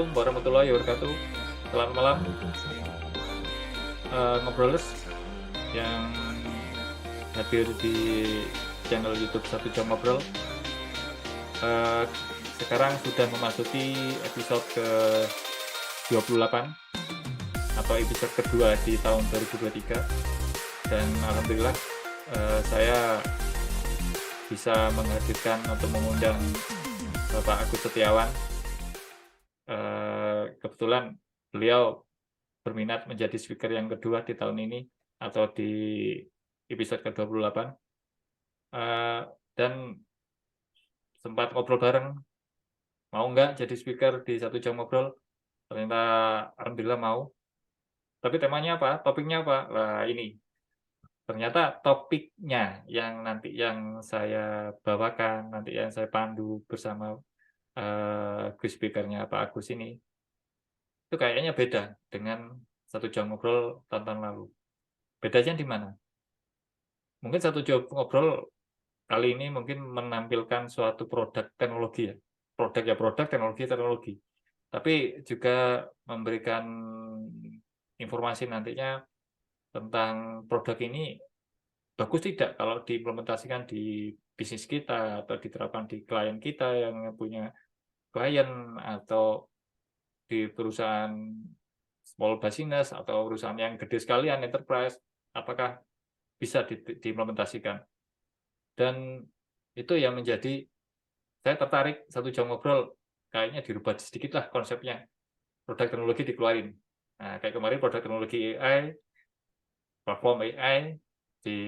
Assalamualaikum warahmatullahi wabarakatuh. Selamat malam, Waalaikumsalam. ngobrolers yang hadir di channel YouTube Satu Jam Ngobrol. Eh, Sekarang sudah memasuki episode ke-28 atau episode kedua di tahun 2023, dan alhamdulillah saya bisa menghadirkan atau mengundang Bapak Agus Setiawan. Kebetulan beliau berminat menjadi speaker yang kedua di tahun ini atau di episode ke-28, dan sempat ngobrol bareng, mau nggak jadi speaker di Satu Jam Ngobrol. Ternyata alhamdulillah mau. Tapi temanya apa? Topiknya apa? Nah, ini ternyata topiknya yang nanti yang saya bawakan, nanti yang saya pandu bersama Gus speakernya Pak Agus ini, itu kayaknya beda dengan Satu Jam Ngobrol tahun lalu. Bedanya di mana? Mungkin Satu Jam Ngobrol kali ini mungkin menampilkan suatu produk teknologi ya. Produk ya produk, teknologi. Tapi juga memberikan informasi nantinya tentang produk ini bagus tidak kalau diimplementasikan di bisnis kita atau diterapkan di klien kita yang punya klien, atau di perusahaan small business atau perusahaan yang gede sekalian, enterprise, apakah bisa diimplementasikan. Dan itu yang menjadi saya tertarik Satu Jam Ngobrol kayaknya dirubah sedikit lah konsepnya, produk teknologi dikeluarin. Nah, kayak kemarin produk teknologi AI, platform AI di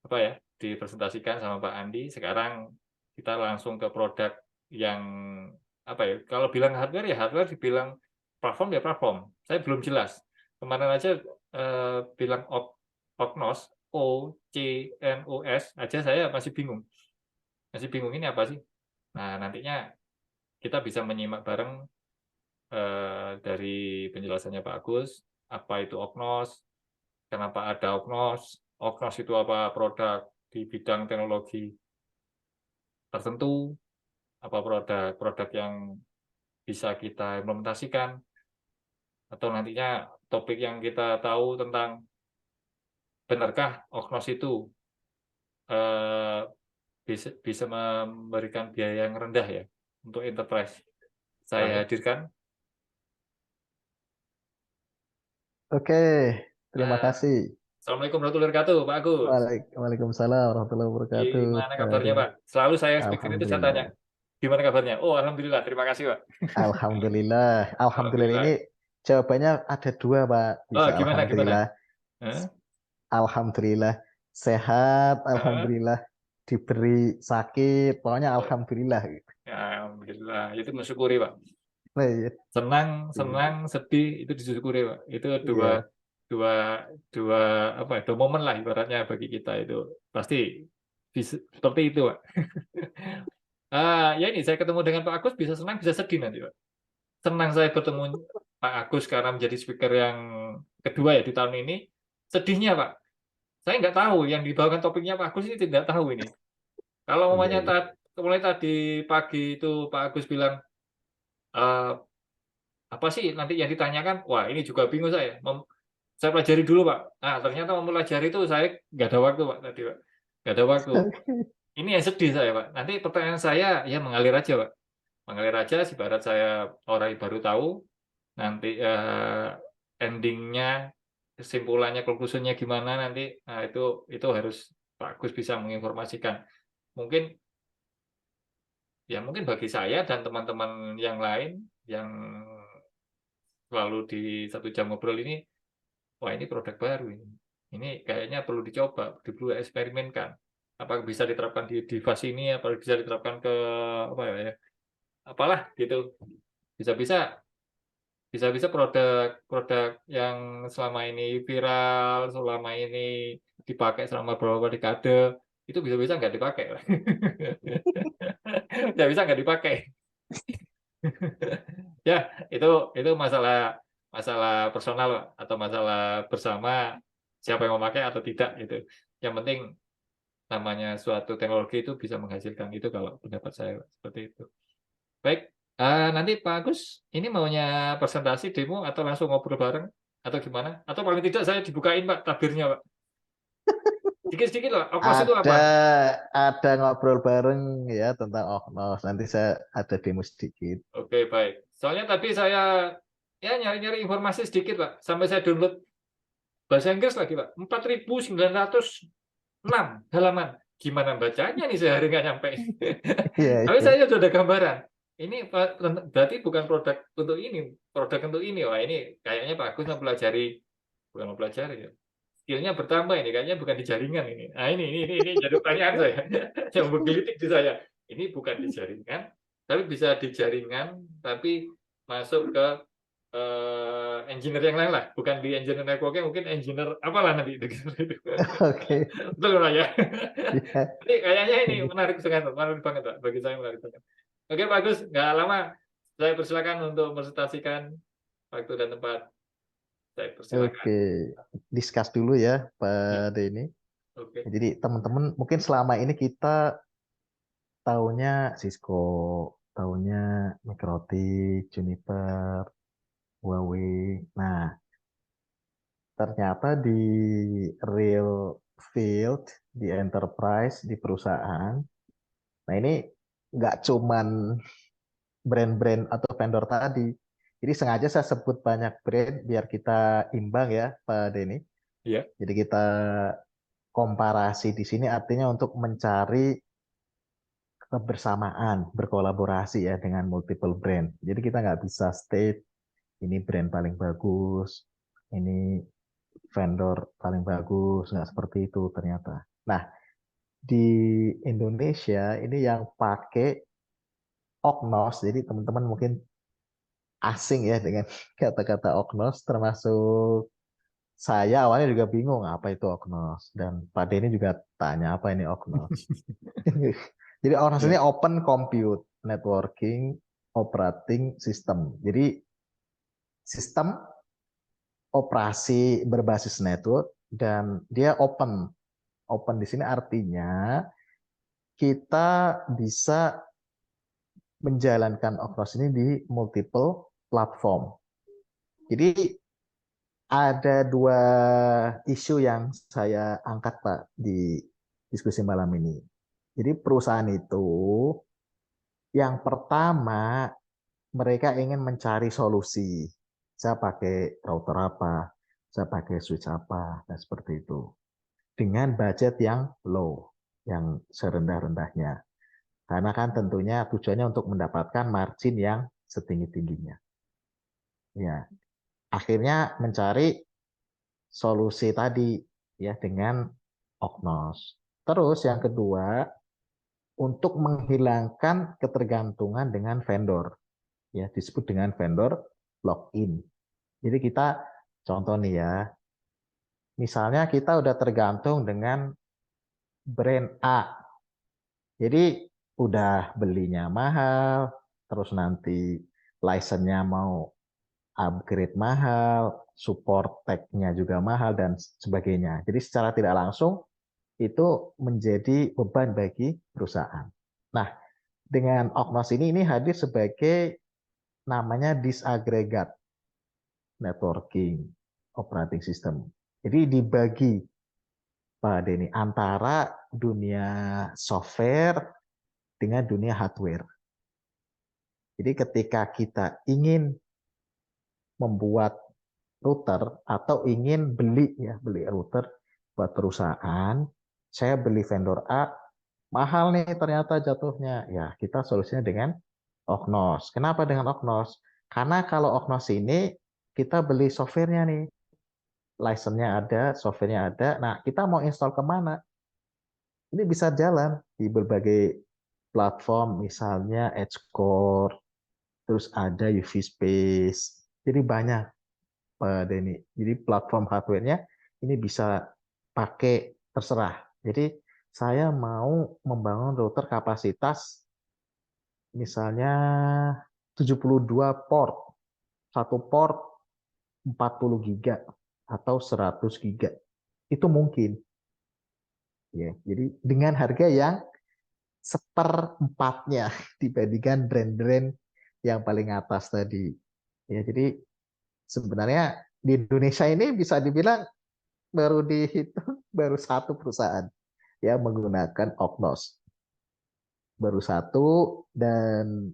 apa ya, dipresentasikan sama Pak Andi. Sekarang kita langsung ke produk yang apa ya, kalau bilang hardware ya hardware, dibilang platform ya platform. Saya belum jelas. Kemarin aja bilang Oknos, OCNOS aja saya masih bingung. Masih bingung ini apa sih? Nah, nantinya kita bisa menyimak bareng dari penjelasannya Pak Agus, apa itu Oknos, kenapa ada Oknos, Oknos itu apa produk di bidang teknologi tertentu, apa produk-produk yang bisa kita implementasikan, atau nantinya topik yang kita tahu tentang benarkah Oknos itu eh, bisa memberikan biaya yang rendah ya untuk enterprise. Saya Baik. hadirkan. Oke, terima eh, kasih. Assalamualaikum warahmatullahi wabarakatuh, Pak Agus. Waalaikumsalam warahmatullahi wabarakatuh. Gimana Pak kabarnya, Rin. Pak? Selalu saya speaker itu saya tanya, Alhamdulillah. gimana kabarnya? Oh, alhamdulillah, terima kasih, Pak. Alhamdulillah. Alhamdulillah ini Alhamdulillah. jawabannya ada dua, Pak. Oh, Bisa gimana? Alhamdulillah. Hah? Alhamdulillah. Sehat. Hah? Alhamdulillah. Diberi sakit. Pokoknya Oh, Alhamdulillah. ya, alhamdulillah. Itu mensyukuri, Pak. Nah, iya. Senang, senang, sedih itu disyukuri, Pak. Itu dua Iya. dua dua apa ya, dua momen lah ibaratnya bagi kita itu. Pasti seperti itu, Pak. Ya ini saya ketemu dengan Pak Agus bisa senang, bisa sedih nanti, Pak. Senang saya bertemu Pak Agus karena menjadi speaker yang kedua ya di tahun ini. Sedihnya, Pak, saya nggak tahu yang dibawakan topiknya Pak Agus ini, tidak tahu ini. Kalau Iya, umpamanya iya. mulai tadi pagi itu Pak Agus bilang, eee, apa sih nanti yang ditanyakan? Wah, ini juga bingung saya. Saya pelajari dulu, Pak. Nah, ternyata mempelajari itu saya nggak ada waktu, Pak, tadi, Pak. Nggak ada waktu. Ini yang sedih saya, Pak. Nanti pertanyaan saya ya mengalir aja, Pak. Mengalir aja, ibarat saya orang yang baru tahu, nanti, ending-nya, kesimpulannya, konklusinya gimana nanti, nah itu harus Pak Agus bisa menginformasikan. Mungkin ya mungkin bagi saya dan teman-teman yang lain yang selalu di Satu Jam Ngobrol ini, wah ini produk baru ini. Ini kayaknya perlu dicoba, perlu eksperimenkan. Apakah bisa diterapkan di device ini, apa bisa diterapkan ke apa ya, apalah gitu. Bisa-bisa bisa-bisa produk-produk yang selama ini viral, selama ini dipakai selama beberapa dekade, itu bisa-bisa nggak dipakai. Bisa-bisa nggak dipakai. Ya, itu masalah masalah personal, Pak, atau masalah bersama siapa yang memakai atau tidak gitu. Yang penting namanya suatu teknologi itu bisa menghasilkan, itu kalau pendapat saya, Pak, seperti itu. Baik, Nanti Pak Agus, ini maunya presentasi, demo, atau langsung ngobrol bareng, atau gimana? Atau paling tidak saya dibukain Pak, tabirnya Pak. Sedikit-sedikit lah, Oknos itu Ada apa? ada ngobrol bareng ya tentang Oknos. Nanti saya ada demo sedikit. Oke, baik. Soalnya tadi saya ya nyari-nyari informasi sedikit Pak, sampai saya download bahasa Inggris lagi Pak, 4.906 halaman. Gimana bacanya nih sehari nggak nyampe. Iya, Tapi iya. saya sudah ada gambaran. Ini berarti bukan produk untuk ini, produk untuk ini. Wah ini kayaknya Pak Agus mempelajari, bukan mempelajari ya. Skillnya bertambah ini, kayaknya bukan di jaringan ini. Nah ini jadi pertanyaan saya, yang menggelitik di saya. Ini bukan di jaringan, tapi bisa di jaringan, tapi masuk ke engineer yang lain lah, bukan di engineer networking, mungkin engineer apalah nanti itu. Oke. Betul lah ya. Ya. Ini kayaknya ini Ini. menarik sekali, menarik banget Pak. Bagi saya menarik banget. Oke Pak Agus, nggak lama. Saya persilakan untuk presentasikan waktu dan tempat. Saya persilakan. Oke. Discuss dulu ya, Ya, Pak Denny. oke. Jadi teman-teman mungkin selama ini kita taunya Cisco, taunya MicroTik, Juniper, Huawei. Nah, ternyata di real field, di enterprise, di perusahaan, nah ini nggak cuman brand-brand atau vendor tadi. Jadi sengaja saya sebut banyak brand biar kita imbang ya, Pak Denny. Iya. Jadi kita komparasi di sini artinya untuk mencari kebersamaan, berkolaborasi ya dengan multiple brand. Jadi kita nggak bisa state ini brand paling bagus, ini vendor paling bagus, nggak seperti itu ternyata. Nah, di Indonesia ini yang pakai Oknos, jadi teman-teman mungkin asing ya dengan kata-kata Oknos, termasuk saya awalnya juga bingung apa itu Oknos, dan Pak Denny juga tanya apa ini Oknos. Jadi Oknos Ya. ini Open Compute Networking Operating System. Jadi sistem operasi berbasis network dan dia open. Open di sini artinya kita bisa menjalankan Oknos ini di multiple platform. Jadi ada dua isu yang saya angkat Pak di diskusi malam ini. Jadi perusahaan itu yang pertama mereka ingin mencari solusi. Saya pakai router apa, saya pakai switch apa, dan seperti itu. Dengan budget yang low, yang serendah-rendahnya. Karena kan tentunya tujuannya untuk mendapatkan margin yang setinggi-tingginya. Ya, akhirnya mencari solusi tadi ya dengan Oknos. Terus yang kedua, untuk menghilangkan ketergantungan dengan vendor. Ya, disebut dengan vendor login. Jadi kita contoh nih ya, misalnya kita udah tergantung dengan brand A. Jadi udah belinya mahal, terus nanti license-nya mau upgrade mahal, support tech-nya juga mahal, dan sebagainya. Jadi secara tidak langsung itu menjadi beban bagi perusahaan. Nah, dengan Oknos ini hadir sebagai namanya disaggregate networking operating system. Jadi dibagi Pak Denny antara dunia software dengan dunia hardware. Jadi ketika kita ingin membuat router atau ingin beli router buat perusahaan, saya beli vendor A, mahal nih ternyata jatuhnya. Ya, kita solusinya dengan Oknos. Kenapa dengan Oknos? Karena kalau Oknos ini kita beli softwarenya nih, license-nya ada, softwarenya ada. Nah, kita mau install kemana? Ini bisa jalan di berbagai platform, misalnya EdgeCore, terus ada UV Space. Jadi banyak, Pak Denny. Jadi platform hardware-nya ini bisa pakai terserah. Jadi saya mau membangun router kapasitas misalnya 72 port. Satu port 40 giga atau 100 giga. Itu mungkin. Ya, jadi dengan harga yang seperempatnya dibandingkan brand-brand yang paling atas tadi. Ya, jadi sebenarnya di Indonesia ini bisa dibilang baru dihitung baru satu perusahaan yang menggunakan Oknos. Baru satu dan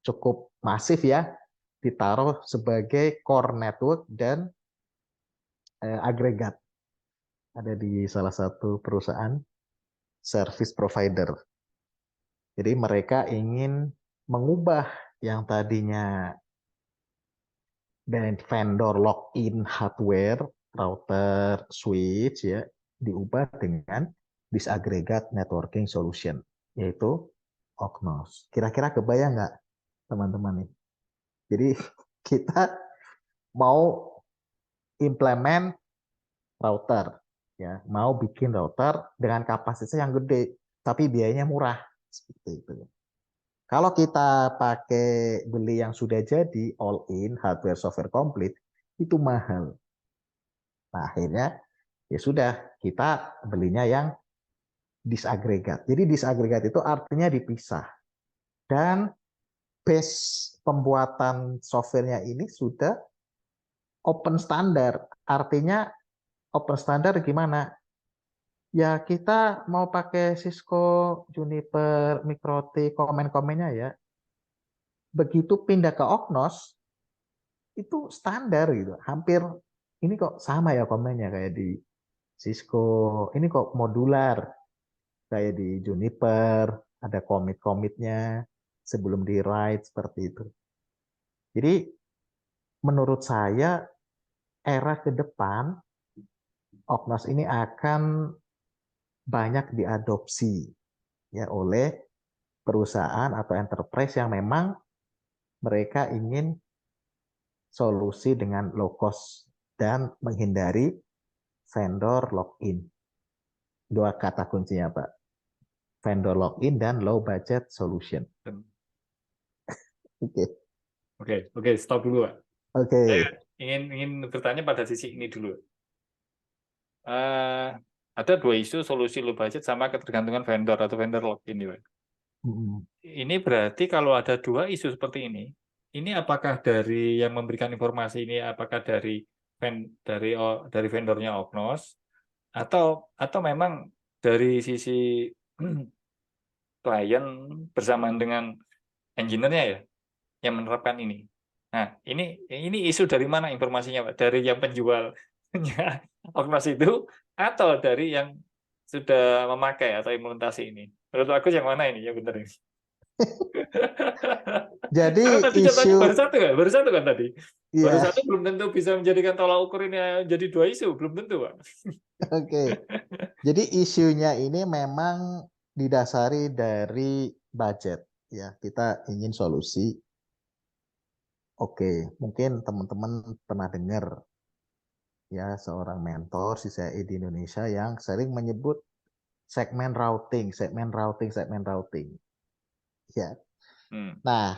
cukup masif ya, ditaruh sebagai core network dan agregat. Ada di salah satu perusahaan service provider. Jadi mereka ingin mengubah yang tadinya dan vendor login hardware, router, switch ya, diubah dengan disaggregate networking solution, yaitu Oknos. Kira-kira kebayang nggak teman-teman nih? Jadi kita mau implement router, ya, mau bikin router dengan kapasitas yang gede, tapi biayanya murah, seperti itu. Kalau kita pakai beli yang sudah jadi all in hardware software komplit itu mahal. Nah, akhirnya ya sudah kita belinya yang disagregat. Jadi disagregat itu artinya dipisah dan base pembuatan softwarenya ini sudah open standar. Artinya open standar gimana? Ya kita mau pakai Cisco, Juniper, Mikrotik, komen-komennya ya. Begitu pindah ke Oknos, itu standar gitu. Hampir ini kok sama ya komennya kayak di Cisco. Ini kok modular kayak di Juniper, ada komit-komitnya sebelum di write seperti itu. Jadi menurut saya era ke depan Oknos ini akan banyak diadopsi ya oleh perusahaan atau enterprise yang memang mereka ingin solusi dengan low cost dan menghindari vendor login. Dua kata kuncinya, Pak. Vendor login dan low budget solution. Oke. Oke, stop dulu, Pak. Oke. Saya ingin bertanya pada sisi ini dulu. Ada dua isu, solusi low budget sama ketergantungan vendor atau vendor login, Pak. Ini berarti kalau ada dua isu seperti ini apakah dari yang memberikan informasi ini apakah dari vendornya Oknos atau memang dari sisi klien bersamaan dengan engineer-nya ya yang menerapkan ini. Nah, ini isu dari mana informasinya, Pak? Dari yang penjualnya Oknos itu atau dari yang sudah memakai atau implementasi ini? Menurut aku yang mana ini yang benar ini? Jadi Karena tadi contohnya isu baru satu kan tadi. Baru ya satu belum tentu bisa menjadikan tolak ukur ini jadi dua isu, belum tentu, Pak. oke. Jadi isunya ini memang didasari dari budget ya. Kita ingin solusi. Oke, mungkin teman-teman pernah dengar ya seorang mentor CCI di Indonesia yang sering menyebut segmen routing, segmen routing, segmen routing. Ya. Nah,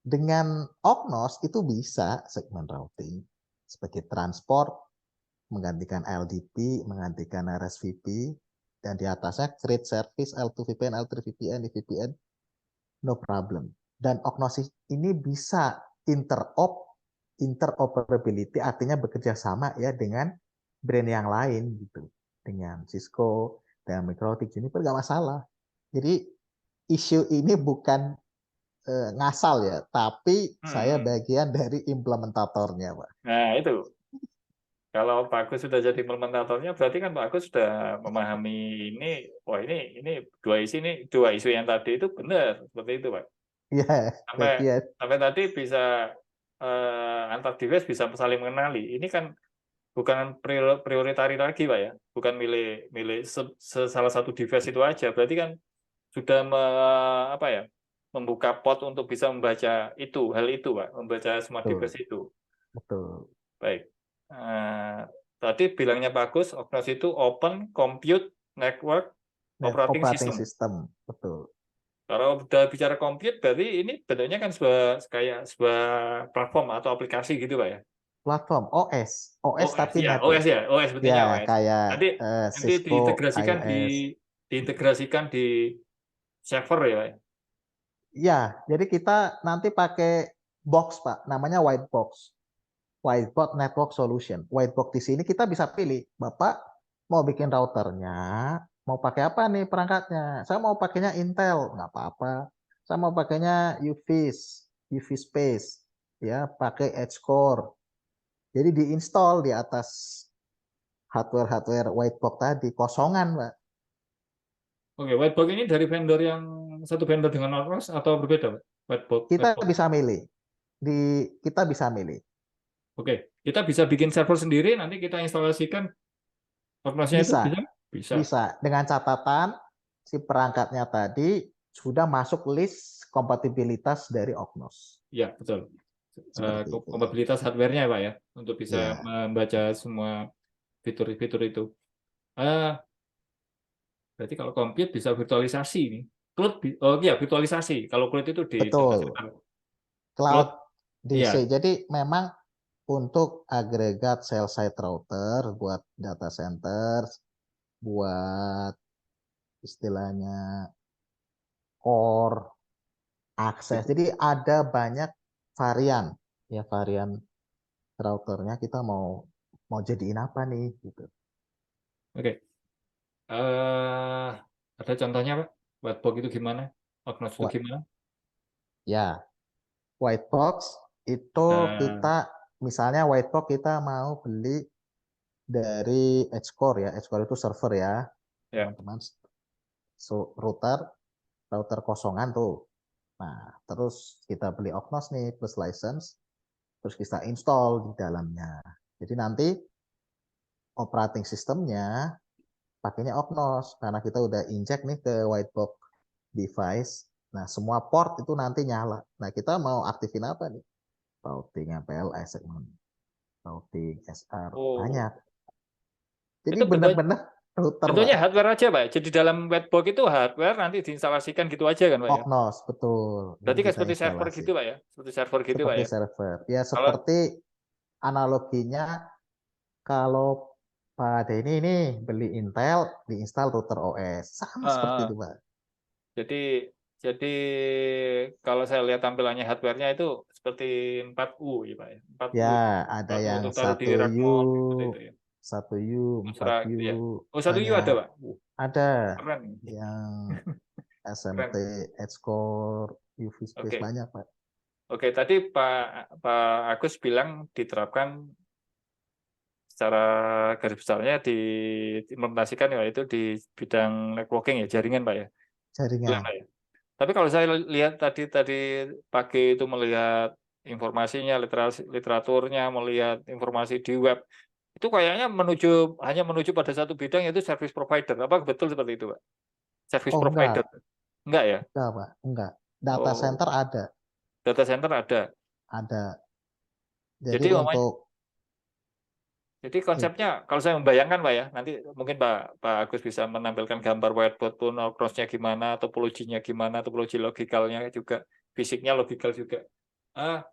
dengan Oknos itu bisa segmen routing sebagai transport, menggantikan LDP, menggantikan RSVP, dan di atasnya create service L2 VPN, L3 VPN, di VPN, no problem. Dan Oknos ini bisa interoperability, artinya bekerja sama ya dengan brand yang lain gitu, dengan Cisco dan Mikrotik, Juniper nggak masalah. Jadi isu ini bukan ngasal ya, tapi saya bagian dari implementatornya, Pak. Nah, itu. Kalau Pak Agus sudah jadi implementatornya, berarti kan Pak Agus sudah memahami ini, wah ini dua isu yang tadi itu benar, seperti itu, Pak. Iya, bagian. Sampai tadi bisa antar device bisa saling mengenali. Ini kan bukan prioritari lagi, Pak ya. Bukan milik salah satu device itu aja. Berarti kan sudah membuka pot untuk bisa membaca hal itu, Pak, membaca semua device itu. Betul. Baik. Tadi bilangnya bagus, Oknos itu Open Compute Network Operating System. Betul. Kalau sudah bicara compute, berarti ini bentuknya kan kayak sebuah platform atau aplikasi gitu, Pak ya? Platform OS tapi ya, network. OS bentuknya Ya, OS. kayak Nanti Cisco, diintegrasikan IIS. diintegrasikan di server ya, Pak? Ya, jadi kita nanti pakai box, Pak, namanya white box. Whiteboard Network Solution. Whitebox di sini kita bisa pilih, Bapak mau bikin routernya, mau pakai apa nih perangkatnya? Saya mau pakainya Intel, nggak apa-apa. Saya mau pakainya UFIS, UV Space, ya, pakai Edge Core. Jadi diinstal di atas hardware whitebox tadi, kosongan, Pak. Oke, whitebox ini dari vendor yang satu vendor dengan Outpost atau berbeda, Pak? Whitebox, Kita whitebox. bisa milih. Kita bisa milih. Oke, kita bisa bikin server sendiri, nanti kita instalasikan Outpostnya itu Bisa, bisa? Bisa. bisa. Dengan catatan si perangkatnya tadi sudah masuk list kompatibilitas dari Oknos. Ya, betul. Seperti itu. Kompatibilitas hardware-nya ya, Pak ya, untuk bisa Ya, membaca semua fitur-fitur itu. Eh, Berarti kalau compute bisa virtualisasi nih. Cloud, oh iya virtualisasi. Kalau cloud itu di data betul. center. Cloud, Cloud iya. DC. Jadi memang untuk agregat cell site router buat data center, buat istilahnya core, akses. Jadi ada banyak varian, ya, varian routernya kita mau jadiin apa nih gitu. Oke. Ada contohnya, Pak? Whitebox itu gimana? Ognos itu Wha- gimana? Ya, white box itu Nah, kita misalnya white box kita mau beli dari Edgecore ya. Edgecore itu server ya, ya. teman-teman. So, router kosongan tuh. Nah, terus kita beli Oknos nih plus license, terus kita install di dalamnya. Jadi nanti operating systemnya pakainya Oknos karena kita udah inject nih ke whitebox device. Nah, semua port itu nanti nyala. Nah, kita mau aktifin apa nih? Routing MPLS, segmen routing SR, Oh, banyak. Jadi itu benar-benar router, Pak. bentuknya hardware aja, Pak. Jadi dalam whitebox itu hardware nanti diinstalasikan gitu aja kan, Pak ya? Oknos, betul. Nanti Berarti kayak kita seperti server instalasi. gitu, Pak ya? Seperti server gitu, Pak Seperti ya? server. Ya, Kalau seperti analoginya kalau Pak Denny ini beli Intel, diinstal router OS. Sama seperti eh, itu, Pak. jadi jadi kalau saya lihat tampilannya hardware-nya itu seperti 4U ya, Pak ya. 4U. Ya, ada 4U yang untuk taruh di 1U, rackmount seperti itu ya. 1U, Ultra 4U, gitu ya. Oh, 1U ada, banyak. Pak. Ada Keren. yang SMT, Keren. Edgecore, UV Space, Oke. banyak, Pak. Oke, tadi Pak Agus bilang diterapkan secara garis besarnya diimplementasikan ya itu di bidang networking ya, jaringan, Pak ya. Bilang, Jaringan. Pak ya. Tapi kalau saya lihat tadi tadi pagi itu melihat informasinya, literaturnya, melihat informasi di web, itu kayaknya hanya menuju pada satu bidang yaitu service provider. Apa betul seperti itu, Pak? Service Oh, provider. Enggak ya? enggak, Pak. Enggak. Data Oh, center ada. data center ada. Ada. Jadi Jadi untuk jadi konsepnya kalau saya membayangkan, Pak ya, nanti mungkin Pak Agus bisa menampilkan gambar whiteboard pun cross-nya gimana, topologinya gimana, topologi logikalnya juga, fisiknya logikal juga. Ah,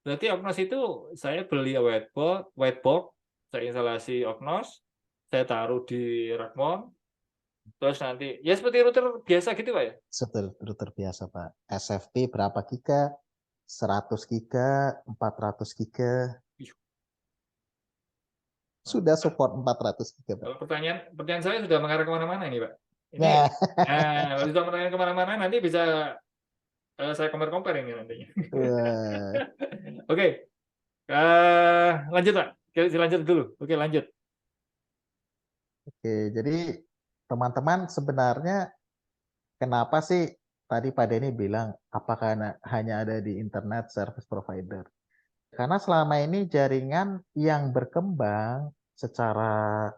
Berarti Oknos itu saya beli whiteboard, saya instalasi Oknos, saya taruh di rackmount, terus nanti ya seperti router biasa gitu, Pak ya. router biasa, Pak. SFP berapa giga? 100 giga, 400 giga. Ih, Sudah mantap. support 400 giga, Pak. Kalau pertanyaan saya sudah mengarah kemana-mana ini, Pak. Ini, Nah, kalau sudah mengarah kemana-mana nanti bisa saya compare ini nantinya. wah. Oke, lanjut, Pak. Lanjut dulu. Oke, lanjut. Oke, jadi teman-teman sebenarnya kenapa sih tadi Pak Denny bilang apakah hanya ada di internet service provider? Karena selama ini jaringan yang berkembang secara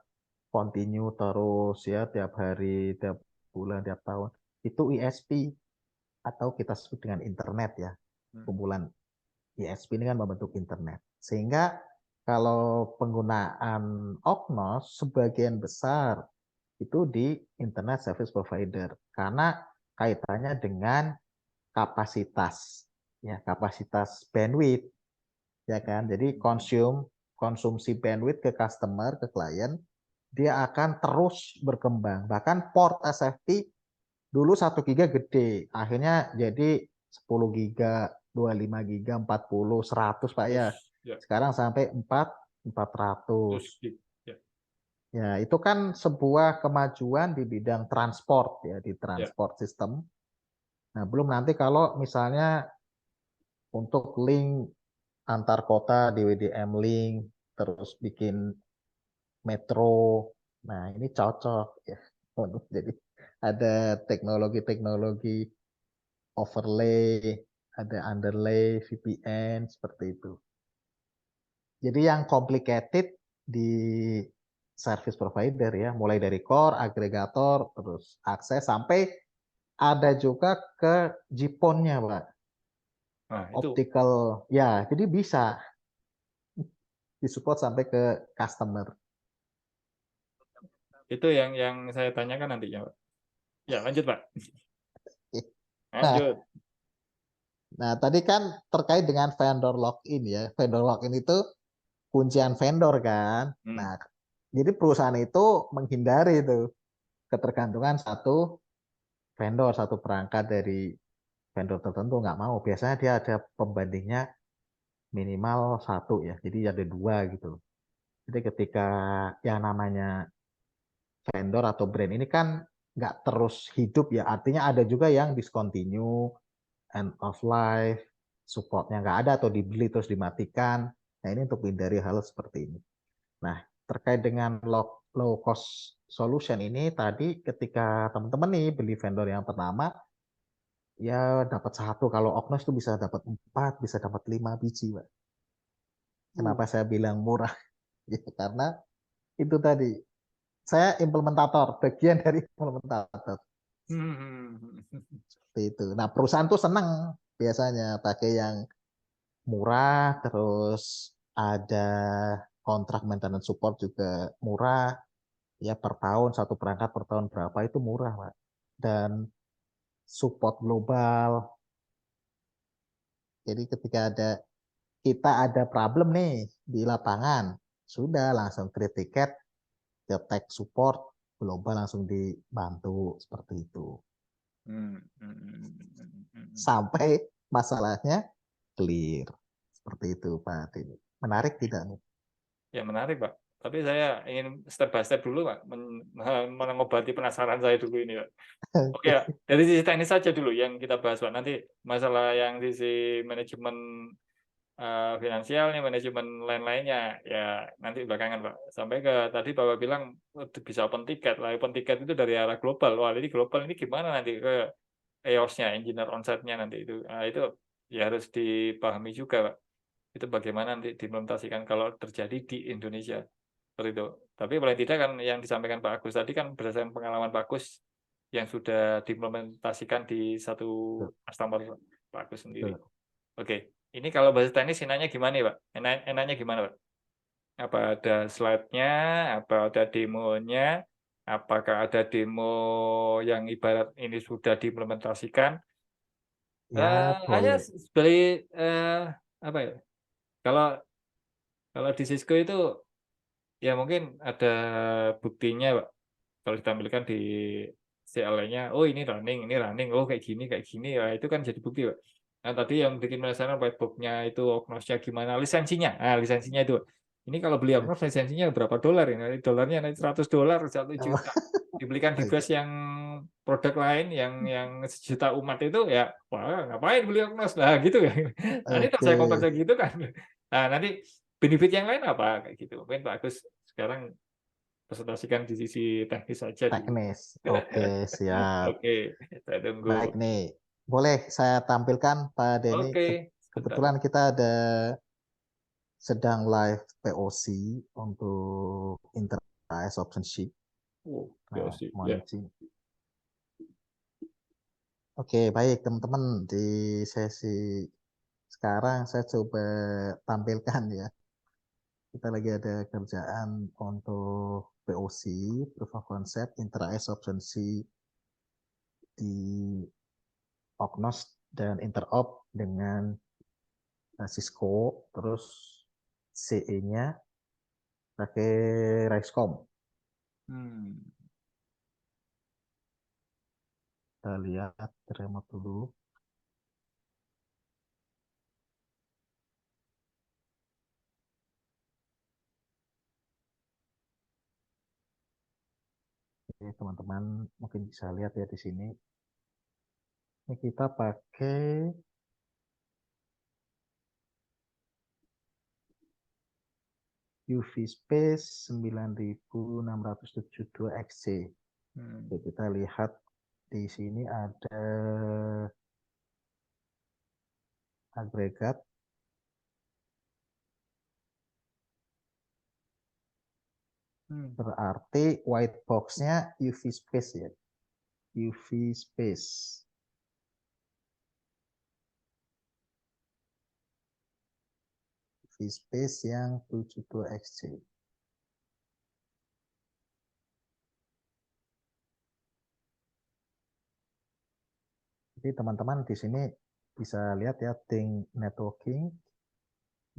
kontinu terus ya tiap hari, tiap bulan, tiap tahun itu ISP atau kita sebut dengan internet ya. Hmm. Kumpulan ISP ini kan membentuk internet. Sehingga kalau penggunaan Oknos sebagian besar itu di internet service provider karena kaitannya dengan kapasitas ya kapasitas bandwidth ya kan. Jadi konsumsi bandwidth ke customer, ke klien dia akan terus berkembang. Bahkan port SFP Dulu 1 giga gede, akhirnya jadi 10 giga, 25 giga, 40, 100 Pak ya. Ya, Sekarang sampai 400. ya, Ya, itu kan sebuah kemajuan di bidang transport ya, di ya. transport sistem. Nah, belum nanti kalau misalnya untuk link antar kota DWDM link, terus bikin metro. Nah, ini cocok ya. Jadi ada teknologi-teknologi overlay, ada underlay, VPN, seperti itu. Jadi yang complicated di service provider ya, mulai dari core, agregator, terus akses, sampai ada juga ke GPON-nya, Pak. Nah, Optical, ya, jadi bisa disupport sampai ke customer. itu yang saya tanyakan nantinya, Pak. Ya, lanjut, Pak. Nah, Lanjut. nah tadi kan terkait dengan vendor login ya. Vendor login itu kuncian vendor kan. Hmm. Nah, jadi perusahaan itu menghindari itu ketergantungan satu vendor, satu perangkat dari vendor tertentu, nggak mau. Biasanya dia ada pembandingnya minimal satu ya, jadi ada dua gitu. Jadi ketika yang namanya vendor atau brand ini kan nggak terus hidup ya, artinya ada juga yang discontinue, end of life, supportnya nggak ada atau dibeli terus dimatikan. Nah ini untuk menghindari hal seperti ini. Nah terkait dengan low cost solution ini tadi ketika teman-teman nih beli vendor yang pertama, ya dapat satu, kalau Oknos itu bisa dapat 4, bisa dapat 5 biji, Pak. Kenapa saya bilang murah? Ya, karena itu tadi, saya implementator, bagian dari implementator. Hmm. Seperti itu. Nah, perusahaan tuh senang biasanya pakai yang murah, terus ada kontrak maintenance support juga murah, ya per tahun, satu perangkat per tahun berapa itu murah, Pak. Dan support global, jadi ketika kita ada problem nih di lapangan, sudah langsung create tiket, ke tech support global langsung dibantu seperti itu. Hmm. Hmm. Sampai masalahnya clear. Seperti itu, Pak Tini. Menarik tidak nih? Ya, menarik, Pak. Tapi saya ingin step by step dulu, Pak, mengobati penasaran saya dulu ini, Pak. Oke ya, dari sisi teknis saja dulu yang kita bahas, Pak. Nanti masalah yang sisi manajemen finansialnya, manajemen lain-lainnya, ya nanti belakangan, Pak. Sampai ke tadi Bapak bilang bisa open ticket lah. Open ticket itu dari arah global. Wah, ini global ini gimana nanti ke EOS-nya, engineer on-site-nya nanti itu. Nah, itu ya harus dipahami juga, Pak. Itu bagaimana nanti diimplementasikan kalau terjadi di Indonesia. Seperti itu. Tapi paling tidak kan yang disampaikan Pak Agus tadi kan berdasarkan pengalaman Pak Agus yang sudah diimplementasikan di satu Betul, customer Pak Agus sendiri. betul. Oke, ini kalau bahasa teknis enaknya gimana ya, Pak? Enaknya gimana, Pak? Apa ada slide-nya, apa ada demonya, apakah ada demo yang ibarat ini sudah diimplementasikan? Ya, Hanya boleh. sebagai apa ya? Kalau kalau di Cisco itu ya mungkin ada buktinya, Pak. Kalau ditampilkan di CLE-nya, oh ini running, oh kayak gini, ya itu kan jadi bukti, Pak. Nah, tadi yang bikin penasaran whiteboard-nya itu Oknosnya gimana, lisensinya, lisensinya itu. Ini kalau beli Oknos lisensinya berapa dolar ya? Nanti dolarnya nanti $100, 1 juta. Dibelikan di base yang produk lain yang sejuta umat itu ya, wah ngapain beli Oknos? Nah gitu ya. Nanti tak Oke, saya kompensasi gitu kan. Nah nanti benefit yang lain apa kayak gitu. Mungkin Pak Agus sekarang presentasikan di sisi teknis saja dulu. teknis. Oke, siap. Oke, saya tunggu. Baik nih. Boleh saya tampilkan, Pak Denny. Oke, sebentar. Kebetulan kita sedang live POC untuk Enterprise Option Sheet. Oh, ya Nah, sih, mohon ya. izin. Oke, baik teman-teman. Di sesi sekarang saya coba tampilkan ya. Kita lagi ada kerjaan untuk POC, Proof of Concept, Inter-IS Option C di Oknos dan Interop dengan Cisco, terus CE-nya pakai Riscom. Hmm. kita lihat remote dulu. Oke, teman-teman mungkin bisa lihat ya di sini. Ini kita pakai UV Space 9672 XC. Oke, kita lihat di sini ada agregat. Berarti white box-nya UV Space ya. UV Space. UV Space yang 72XC. Jadi teman-teman di sini bisa lihat ya, Think Networking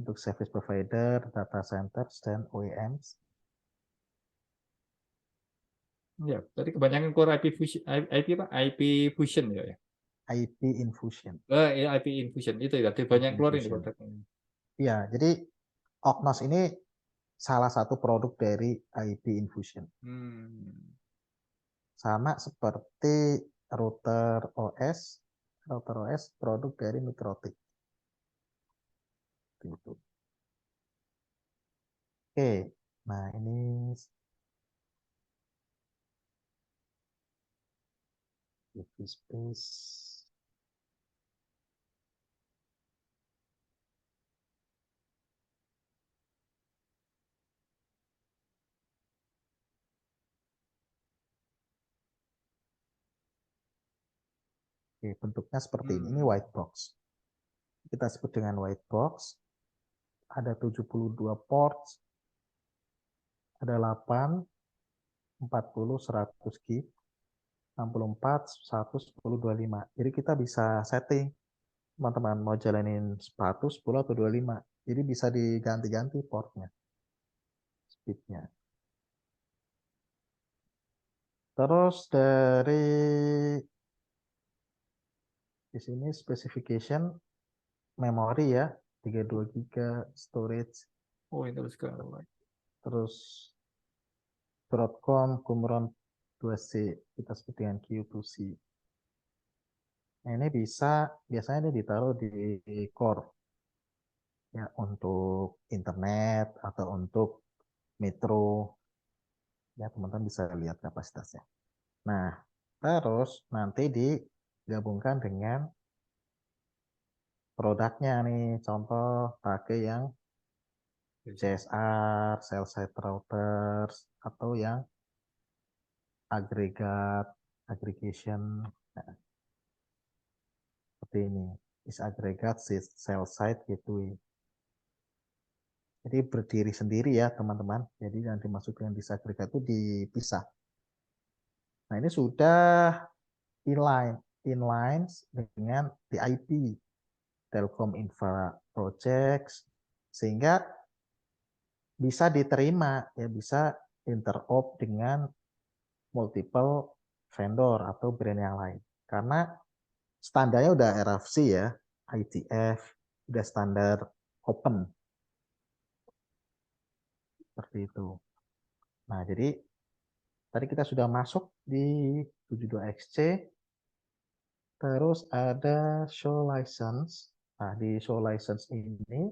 untuk service provider, data center, dan OEMs. Ya, tadi kebanyakan core IP fusion, IP apa? IP fusion ya. IP Infusion. IP infusion itu ya, banyak keluar ini Infusion. produknya. Iya, jadi Oknos ini salah satu produk dari IP Infusion. Sama seperti router OS produk dari Mikrotik. Gitu. Oke, nah ini UV Space. Oke, bentuknya seperti ini. Ini white box. Kita sebut dengan white box. Ada 72 ports. Ada 8, 40, 100 gig, 64, 100, 10, 25. Jadi kita bisa setting. Teman-teman mau jalanin 100, 10, atau 25. Jadi bisa diganti-ganti portnya. Speednya. Terus dari di sini specification memori ya, 32 GB storage. Oh, itu sekarang. Terus Broadcom Qumran 2C, kita sebut dengan Q2C. Nah, ini biasanya ini ditaruh di core ya, untuk internet atau untuk metro. Ya, teman-teman bisa lihat kapasitasnya. Nah, terus nanti digabungkan dengan produknya nih. Contoh pakai yang CSR, cell site routers, atau yang agregat, aggregation. Nah, seperti ini. Is agregat cell site gateway. Jadi berdiri sendiri ya teman-teman. Jadi yang dimasukkan disagregat itu dipisah. Nah ini sudah inline dengan TIP, Telkom Infra Projects, sehingga bisa diterima ya, bisa interop dengan multiple vendor atau brand yang lain. Karena standarnya udah RFC ya, ITF, udah standar open. Seperti itu. Nah, jadi tadi kita sudah masuk di 72XC, terus ada show license. Nah, di show license ini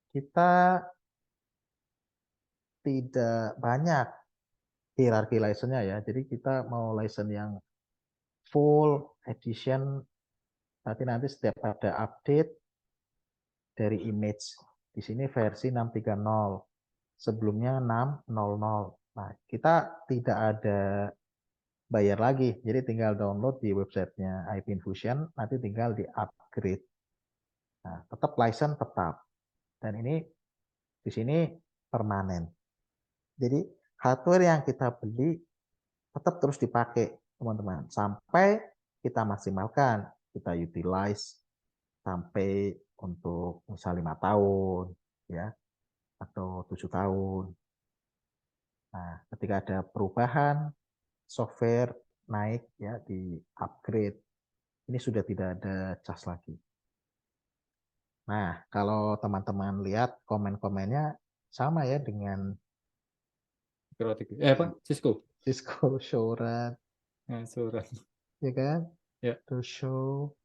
kita tidak banyak hierarki license-nya ya. Jadi kita mau license yang full edition, nanti setiap ada update dari image. Di sini versi 630, sebelumnya 600. Nah, kita tidak ada bayar lagi. Jadi tinggal download di websitenya IP Infusion, nanti tinggal di upgrade. Nah, tetap license tetap. Dan ini di sini permanen. Jadi hardware yang kita beli tetap terus dipakai, teman-teman, sampai kita maksimalkan, kita utilize sampai untuk misal 5 tahun, ya, atau 7 tahun. Nah, ketika ada perubahan software naik ya, di upgrade. Ini sudah tidak ada cas lagi. Nah, kalau teman-teman lihat komen-komennya sama ya dengan Apa? Cisco. Cisco Showrun, Nah, surat. ya kan? Ya. To show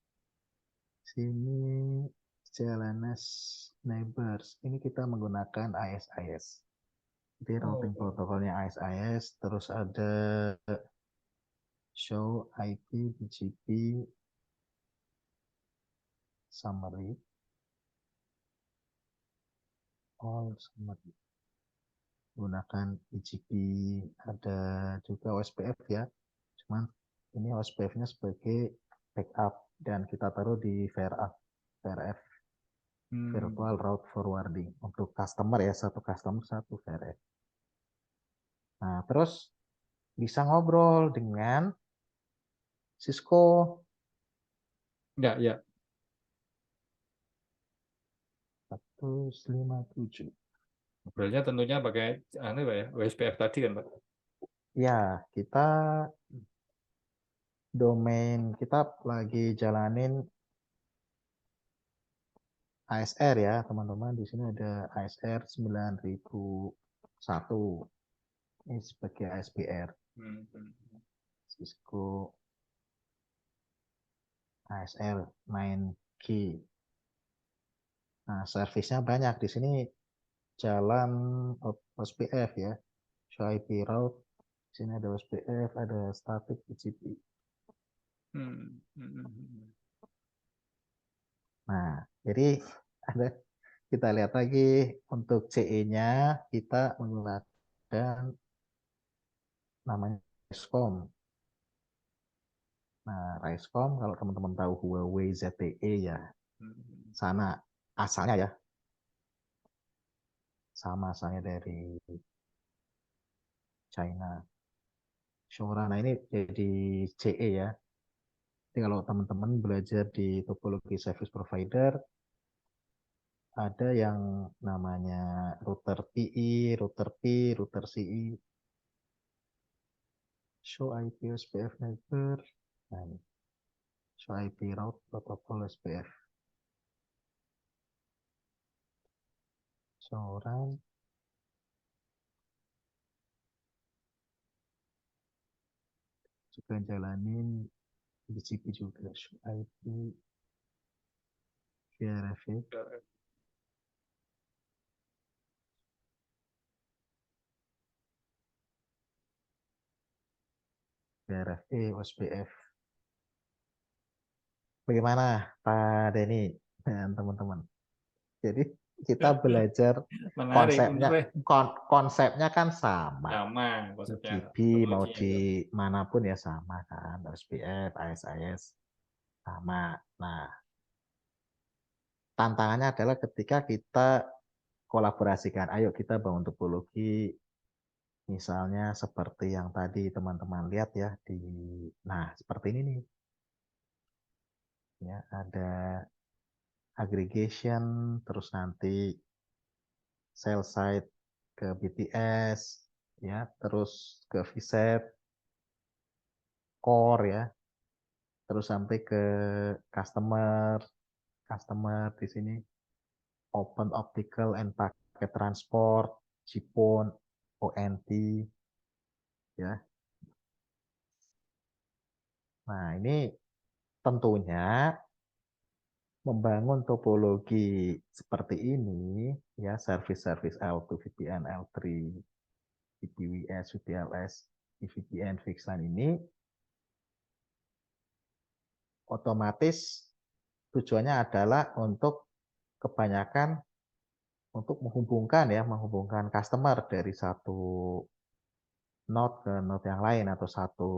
sini Jalanas Neighbors. Ini kita menggunakan ASIS. Jadi routing Oh. protokolnya ASIS, terus ada show IP BGP summary. All summary. Gunakan BGP, ada juga OSPF ya. Cuman ini OSPF-nya sebagai backup dan kita taruh di VRF, Virtual Route Forwarding. Untuk customer ya, satu customer satu VRF. Nah, terus bisa ngobrol dengan Cisco Ya. 157. Ngobrolnya tentunya pakai Pak ya, OSPF tadi kan, Pak. Ya, kita domain kita lagi jalanin ASR ya, teman-teman. Di sini ada ASR 9001. Ini sebagai ASPR. Cisco ASR 9G. Nah, servisnya banyak. Di sini jalan OSPF ya. Show IP route. Di sini ada OSPF, ada static BGP. Nah, jadi ada kita lihat lagi untuk CE-nya kita menggunakan namanya Riscom. Nah, Riscom kalau teman-teman tahu Huawei ZTE ya, sana asalnya ya, sama asalnya dari China. Shora, nah ini jadi CE ya. Jadi kalau teman-teman belajar di topologi service provider, ada yang namanya router PI, router P, router CI, show IP SPF neighbor, dan show IP route protocol SPF. Seorang juga jalanin BGP juga, show IP VRF, VRFE, OSPF. Bagaimana Pak Denny dan teman-teman? Jadi kita belajar Menarik, konsepnya, menarik. konsepnya kan sama. Sama konsepnya BGP mau topologinya. di manapun ya sama kan, OSPF, ASIS sama. Nah, tantangannya adalah ketika kita kolaborasikan. Ayo kita bangun topologi, misalnya seperti yang tadi teman-teman lihat ya di, nah seperti ini nih, ya ada aggregation, terus nanti cell site ke BTS, ya terus ke VSAT, core ya, terus sampai ke customer, customer di sini open optical and packet transport, GPON, ONT, ya. Nah ini tentunya membangun topologi seperti ini, ya service-service L2, VPN, L3, VPWS, VPLS, VPN, VXLAN ini otomatis tujuannya adalah untuk kebanyakan untuk menghubungkan customer dari satu node ke node yang lain atau satu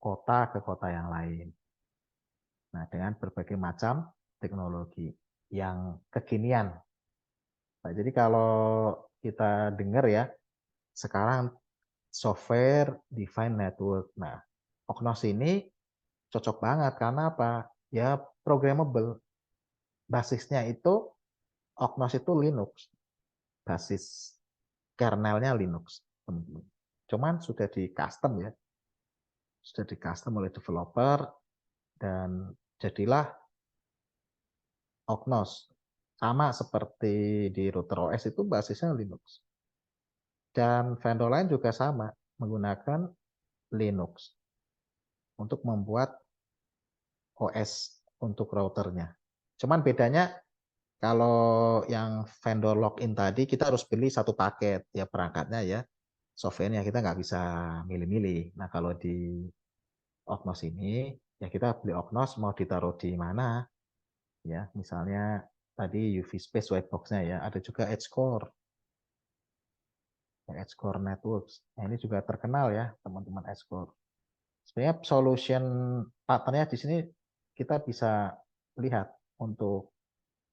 kota ke kota yang lain. Nah, dengan berbagai macam teknologi yang kekinian. Nah, jadi kalau kita dengar ya, sekarang software defined network. Nah, Oknos ini cocok banget karena apa? Ya programmable. Basisnya itu Oknos itu Linux. Basis kernelnya Linux, teman-teman. Cuman sudah di custom ya. sudah di custom oleh developer dan jadilah Ognos. Sama seperti di router OS itu basisnya Linux. Dan vendor lain juga sama, menggunakan Linux untuk membuat OS untuk routernya. Cuman bedanya kalau yang vendor login tadi kita harus pilih satu paket ya perangkatnya ya. Softwarenya kita nggak bisa milih-milih. Nah kalau di Ognos ini ya kita beli Ognos mau ditaruh di mana ya. Misalnya tadi UV Space Whitebox-nya ya. Ada juga EdgeCore. EdgeCore Networks. Nah, ini juga terkenal ya teman-teman EdgeCore. Sebenarnya solution partnernya di sini kita bisa lihat untuk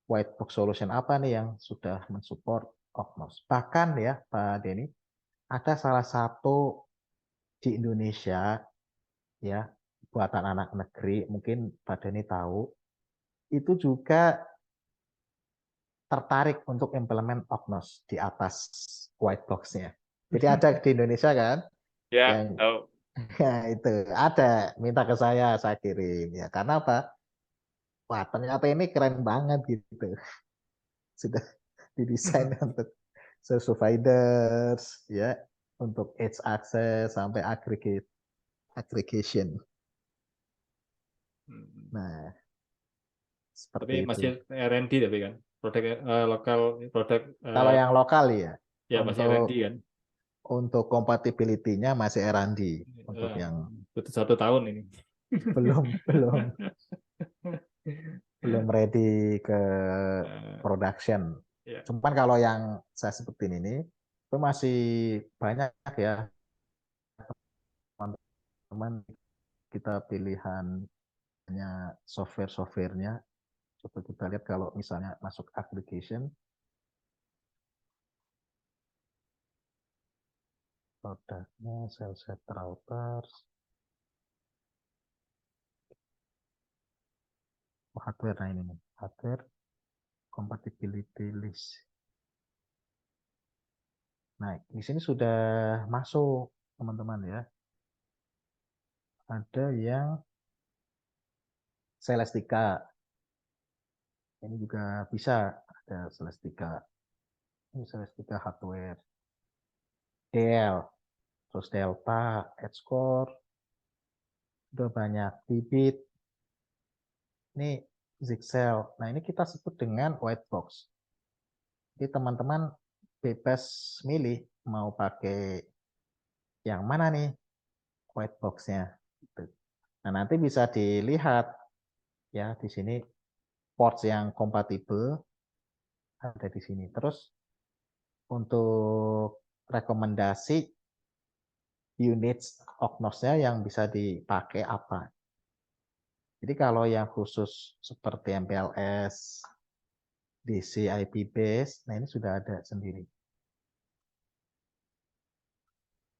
white box solution apa nih yang sudah mensupport Ognos. Bahkan ya Pak Denny, ada salah satu di Indonesia ya buatan anak negeri, mungkin Pak Denny tahu, itu juga tertarik untuk implement Ognos di atas white box-nya. Jadi ada di Indonesia kan Ya, yang tahu. ya itu ada minta ke saya kirim ya karena apa? Wah ternyata ini keren banget gitu. Sudah didesain untuk service providers ya untuk edge access sampai aggregation. Hmm. Nah, Tapi seperti itu. masih R&D tapi kan produk lokal produk Kalau yang lokal ya ya masih R&D untuk kan. compatibility-nya masih R&D untuk Eh, yang Butuh 1 tahun ini. belum belum belum ready ke Eh, production. ya. Cuman kalau yang saya sebutin ini itu masih banyak ya teman-teman kita pilihannya software-softwarenya. Coba kita lihat kalau misalnya masuk application, produknya cell set routers, hardware, nah ini nih, hardware compatibility list. Nah, di sini sudah masuk teman-teman ya. Ada yang Celestica. Ini juga bisa ada Celestica. Ini Celestica hardware. Dell, terus Delta, EdgeCore, udah banyak. Bibit, ini Zixel. Nah, ini kita sebut dengan white box. Jadi teman-teman bebas milih mau pakai yang mana nih white box-nya. Nah, nanti bisa dilihat ya di sini ports yang kompatibel ada di sini. Terus untuk rekomendasi unit Ognos-nya yang bisa dipakai apa. Jadi kalau yang khusus seperti MPLS, DC, IP base, nah ini sudah ada sendiri.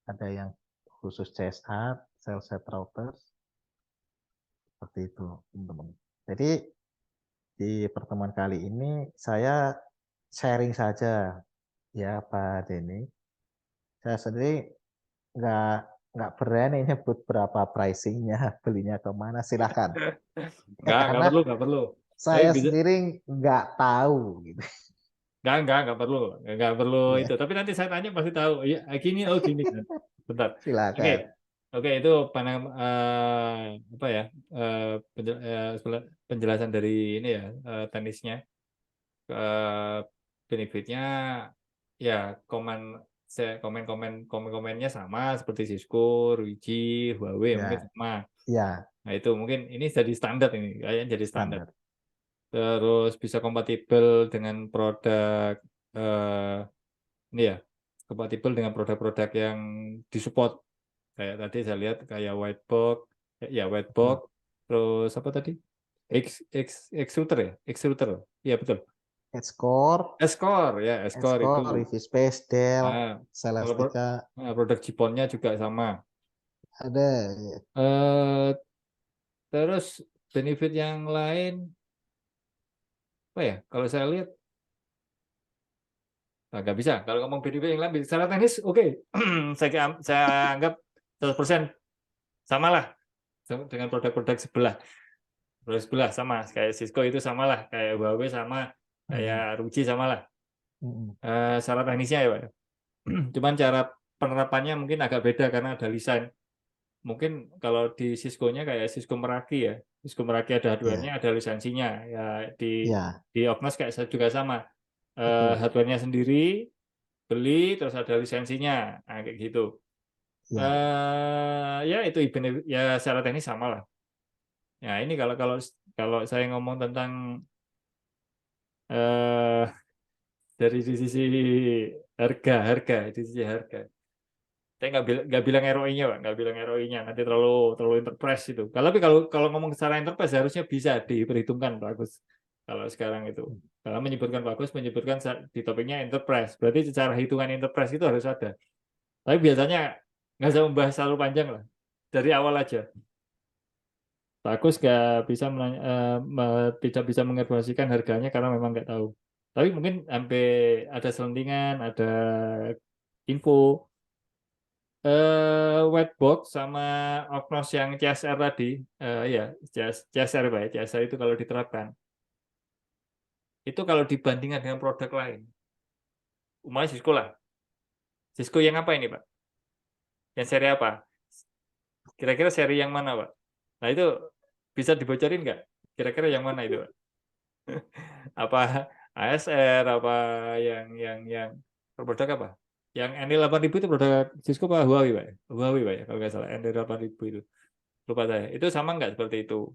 Ada yang khusus CSR, cell set routers, seperti itu teman-teman. Jadi di pertemuan kali ini saya sharing saja ya Pak Denny. Saya sendiri nggak nggak berani nyebut berapa pricingnya, belinya kemana, silakan. Ya, Nggak karena perlu, nggak perlu. Tapi saya bisa, sendiri nggak tahu gitu. nggak perlu, nggak perlu itu. Ya, Tapi nanti saya tanya pasti tahu. Ya, gini, oh gini. Bentar. Oke, silakan. oke itu apa ya penjelasan dari ini ya teknisnya. Eh, Benefitnya ya komen-komennya sama seperti Cisco, Ruiji, Huawei mungkin Ya, sama. ya Nah itu mungkin ini jadi standar ini, kayaknya jadi standar. standar. Terus bisa kompatibel dengan produk ini ya, kompatibel dengan produk-produk yang disupport. Kayak tadi saya lihat kayak Whitebox, ya Whitebox, Hmm. terus apa tadi? X-Router ya, X-Router. Iya betul. EdgeCore, Escort ya, Escort itu. EdgeCore, Review Space, Dell, Nah, kalau Celestica, produk Ciponnya juga sama. ada. Ya. Eh, Terus benefit yang lain apa ya? Kalau saya lihat nggak bisa. Kalau ngomong benefit yang lain secara teknis oke. Saya anggap 100% Samalah dengan produk-produk sebelah. Produk sebelah sama kayak Cisco itu samalah, kayak Huawei sama, kayak ROG samalah. Secara teknisnya ya Pak. Cuman cara penerapannya mungkin agak beda karena ada lisan. Mungkin kalau di Cisco-nya kayak Cisco Meraki ya. Cisco Meraki ada hardware-nya, Ya, ada lisensinya. Ya ya, di Oknos kayak juga sama. betul. Hardware-nya sendiri beli terus ada lisensinya. Nah, kayak gitu. Ya, Ya itu ya secara teknis sama lah. Ya ini kalau kalau kalau saya ngomong tentang eh dari sisi di sisi harga. Saya nggak bilang ROI-nya, Pak, nggak bilang ROI-nya, nanti terlalu enterprise itu. Tapi kalau ngomong secara enterprise harusnya bisa diperhitungkan bagus. Kalau sekarang itu, kalau menyebutkan bagus, menyebutkan di topiknya enterprise, berarti secara hitungan enterprise itu harus ada. Tapi biasanya nggak usah membahas terlalu panjang lah, dari awal aja. Bagus nggak bisa tidak bisa menginformasikan harganya karena memang nggak tahu. Tapi mungkin sampai ada selentingan, ada info. Whitebox sama Oknos yang CSR tadi, ya CSR Pak, ya, CSR itu kalau diterapkan, itu kalau dibandingkan dengan produk lain, umpamanya Cisco lah, Cisco yang apa ini Pak? Yang seri apa? Kira-kira seri yang mana Pak? Nah itu bisa dibocorin nggak? Kira-kira yang mana itu Pak? Apa ASR, apa yang produk apa? Yang ND8000 itu produk Cisco apa Huawei Pak? Huawei Pak ya, kalau nggak salah ND8000 itu. Lupa saya. Itu sama nggak seperti itu?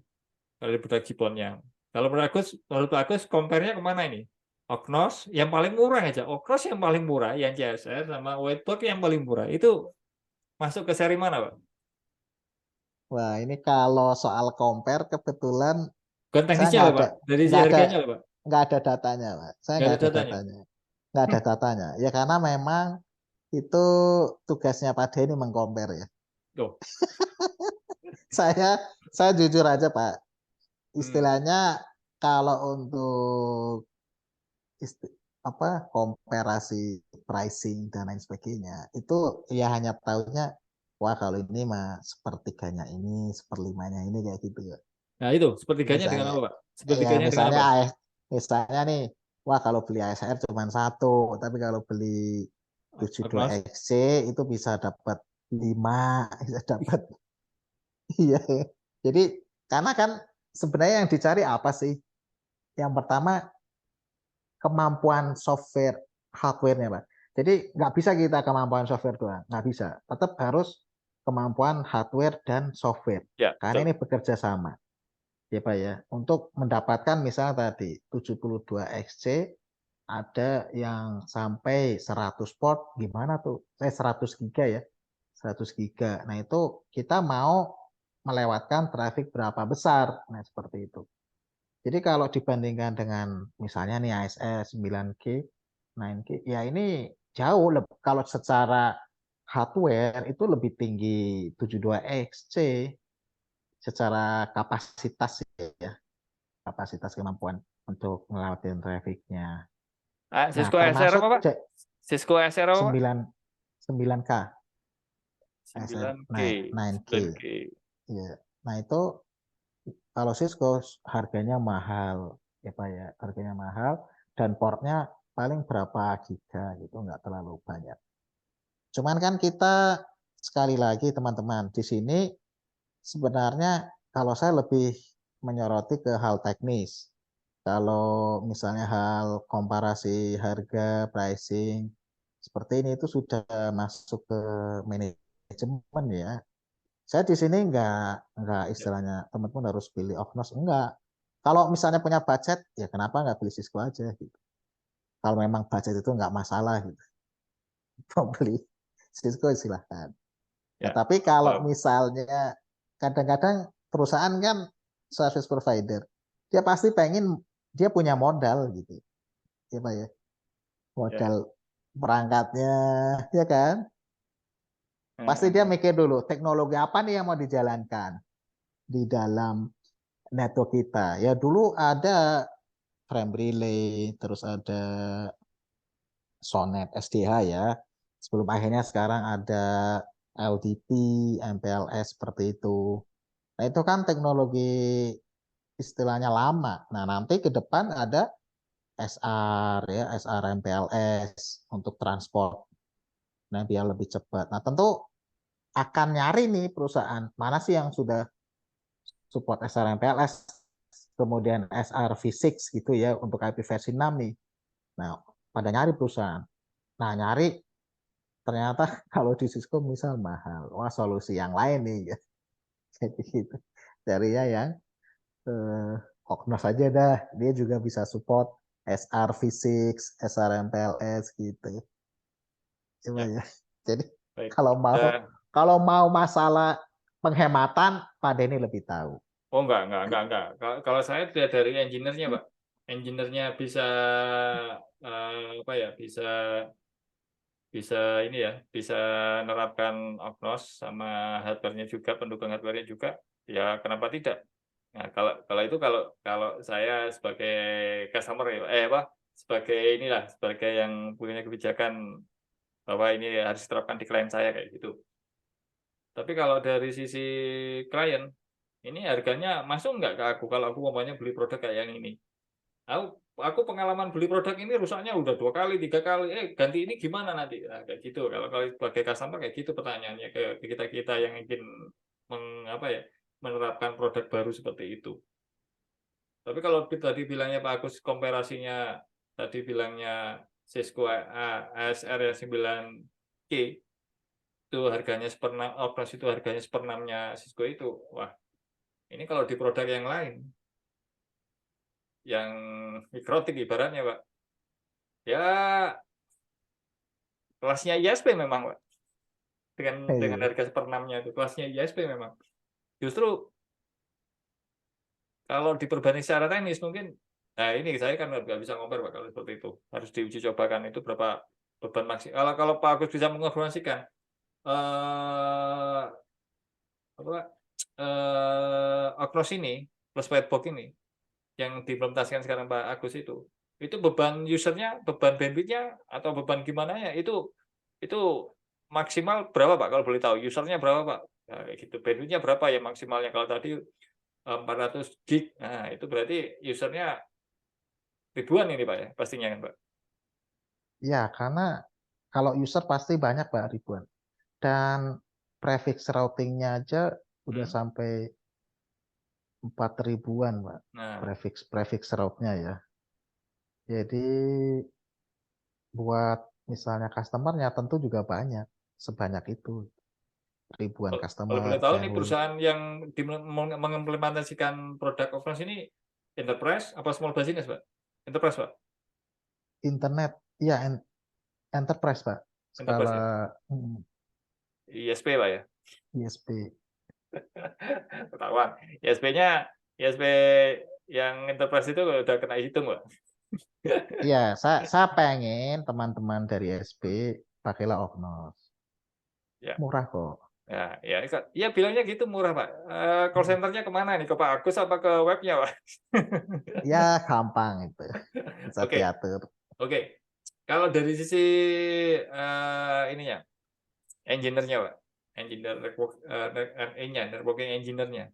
Kalau di produk Ciponnya. Kalau menurut Agus compare-nya kemana ini? Oknos yang paling murah aja. Oknos yang paling murah, yang CSR sama Whitebox yang paling murah. Itu masuk ke seri mana, Pak? wah ini kalau soal compare kebetulan Bukan saya teknisnya loh, Pak. Dari sisi harganya loh, Pak. nggak ada datanya, Pak. Saya Nggak nggak ada ada datanya. datanya, nggak ada datanya. Ya karena memang itu tugasnya Pak Denny mengcompare ya. Tuh. Saya saya jujur aja Pak, Hmm. istilahnya kalau untuk komparasi pricing dan lain sebagainya itu ya hanya tahunya wah kalau ini mah sepertiganya ini seperlimanya ini kayak gitu ya. Nah, itu sepertiganya dengan Misalnya apa, Pak? ya Sepertiganya dengan misalnya apa? misalnya nih wah kalau beli ASR cuma satu tapi kalau beli 72 Oknos. XC itu bisa dapat 5 bisa dapat. Iya. Jadi karena kan sebenarnya yang dicari apa sih? Yang pertama kemampuan software hardware-nya, Pak. Jadi nggak bisa kita kemampuan software doang, nggak bisa. Tetap harus kemampuan hardware dan software. Ya, Karena betul. ini bekerja sama. Ya, Pak ya. Untuk mendapatkan misalnya tadi 72 XC ada yang sampai 100 port gimana tuh? 100 giga ya. 100 giga. Nah, itu kita mau melewatkan traffic berapa besar? Nah, seperti itu. Jadi kalau dibandingkan dengan misalnya nih ASS 9G, 9G, ya ini jauh kalau secara hardware itu lebih tinggi 72XC secara kapasitas ya, kapasitas kemampuan untuk ngelewatin trafficnya. Nah, Cisco SR termasuk apa, Pak? Cisco SR apa, Pak? 9 9K ASR 9G. 9K. 9G. Ya. Nah, itu kalau Cisco harganya mahal, ya Pak ya, harganya mahal dan portnya paling berapa giga gitu, nggak terlalu banyak. Cuman kan kita sekali lagi teman-teman di sini sebenarnya kalau saya lebih menyoroti ke hal teknis. Kalau misalnya hal komparasi harga, pricing seperti ini itu sudah masuk ke manajemen ya. Saya di sini nggak Ya. istilahnya teman-teman harus pilih Oknos enggak. Kalau misalnya punya budget ya kenapa nggak beli Cisco aja gitu. Kalau memang budget itu nggak masalah gitu. Mau beli Cisco silahkan. Nah, Ya. tapi kalau Paham. misalnya kadang-kadang perusahaan kan service provider, dia pasti pengen dia punya modal gitu, ya Pak ya, Ya. modal perangkatnya, ya kan? Pasti dia Hmm. mikir dulu teknologi apa nih yang mau dijalankan di dalam network kita. Ya dulu ada frame relay, terus ada Sonet SDH ya. Sebelum akhirnya sekarang ada LDP, MPLS seperti itu. Nah, itu kan teknologi istilahnya lama. Nah, nanti ke depan ada SR ya, SR MPLS untuk transport. Nah, biar lebih cepat. Nah, tentu akan nyari nih perusahaan mana sih yang sudah support SR MPLS, kemudian SR V6 gitu ya untuk IP versi 6 nih. Nah, pada nyari perusahaan. Nah, nyari ternyata kalau di Cisco misal mahal. Wah, solusi yang lain nih ya. Jadi gitu. Carinya yang Oknos aja dah. Dia juga bisa support SR V6, SR MPLS gitu. Coba Ya, ya. Jadi baik. kalau mau Ya. kalau mau masalah penghematan, Pak Denny lebih tahu. Oh enggak. Kalau saya lihat dari engineer-nya, Pak. Engineer-nya bisa apa ya? Bisa bisa ini ya, bisa nerapkan Ognos sama hardware-nya juga, pendukung hardware-nya juga. Ya kenapa tidak? Nah, kalau itu kalau kalau saya sebagai customer ya, apa? Sebagai inilah, sebagai yang punya kebijakan bahwa ini harus diterapkan di klien saya kayak gitu. Tapi kalau dari sisi klien, ini harganya masuk nggak ke aku kalau aku umpamanya beli produk kayak yang ini? Aku pengalaman beli produk ini rusaknya udah 2 kali, 3 kali, ganti ini gimana nanti? Nah, kayak gitu. Kalau kalau sebagai customer kayak gitu pertanyaannya ke kita-kita yang ingin apa ya, menerapkan produk baru seperti itu. Tapi kalau tadi bilangnya Pak Agus komparasinya tadi bilangnya Cisco ASR yang 9K itu harganya seperenam, Opros itu harganya seperenamnya Cisco itu. Wah, ini kalau di produk yang lain, yang mikrotik ibaratnya, Pak, ya kelasnya ISP memang, Pak. Dengan Iya. harga seperenamnya itu kelasnya ISP memang. Justru kalau diperbanding secara teknis mungkin, nah ini saya kan nggak bisa compare Pak kalau seperti itu. Harus diuji cobakan itu berapa beban maksimal. Kalau Pak Agus bisa menginformasikan eh apa Oknos ini plus Whitebox ini yang diimplementasikan sekarang Pak Agus itu beban usernya, beban bandwidth-nya atau beban gimana ya itu maksimal berapa Pak kalau boleh tahu? Usernya berapa Pak? Nah, kayak gitu. Bandwidth-nya berapa ya maksimalnya? Kalau tadi 400 gig, nah itu berarti usernya ribuan ini Pak ya, pastinya kan Pak? Ya, karena kalau user pasti banyak Pak, ribuan. Dan prefix routingnya aja udah Hmm. sampai 4 ribuan Pak. Nah, Prefix route-nya ya. Jadi buat misalnya customernya tentu juga banyak. Sebanyak itu. Ribuan kalau boleh customer, tahu nih bandwidth. perusahaan yang mengimplementasikan produk Opnos ini enterprise apa small business Pak? Enterprise Pak? Internet, ya enterprise Pak. Enterprise Skala ya? ISP Pak ya? ISP. Ketahuan. ISP yang enterprise itu udah kena hitung, Pak. Iya, saya pengen teman-teman dari SP pakailah Ognos. Ya, Murah kok. ya bilangnya gitu murah, Pak. Call center-nya kemana nih? Ke Pak Agus apa ke webnya, Pak? Ya, gampang itu. Bisa Oke, diatur. oke. Kalau dari sisi ininya, engineer-nya, Pak. Engineer networking engineer-nya.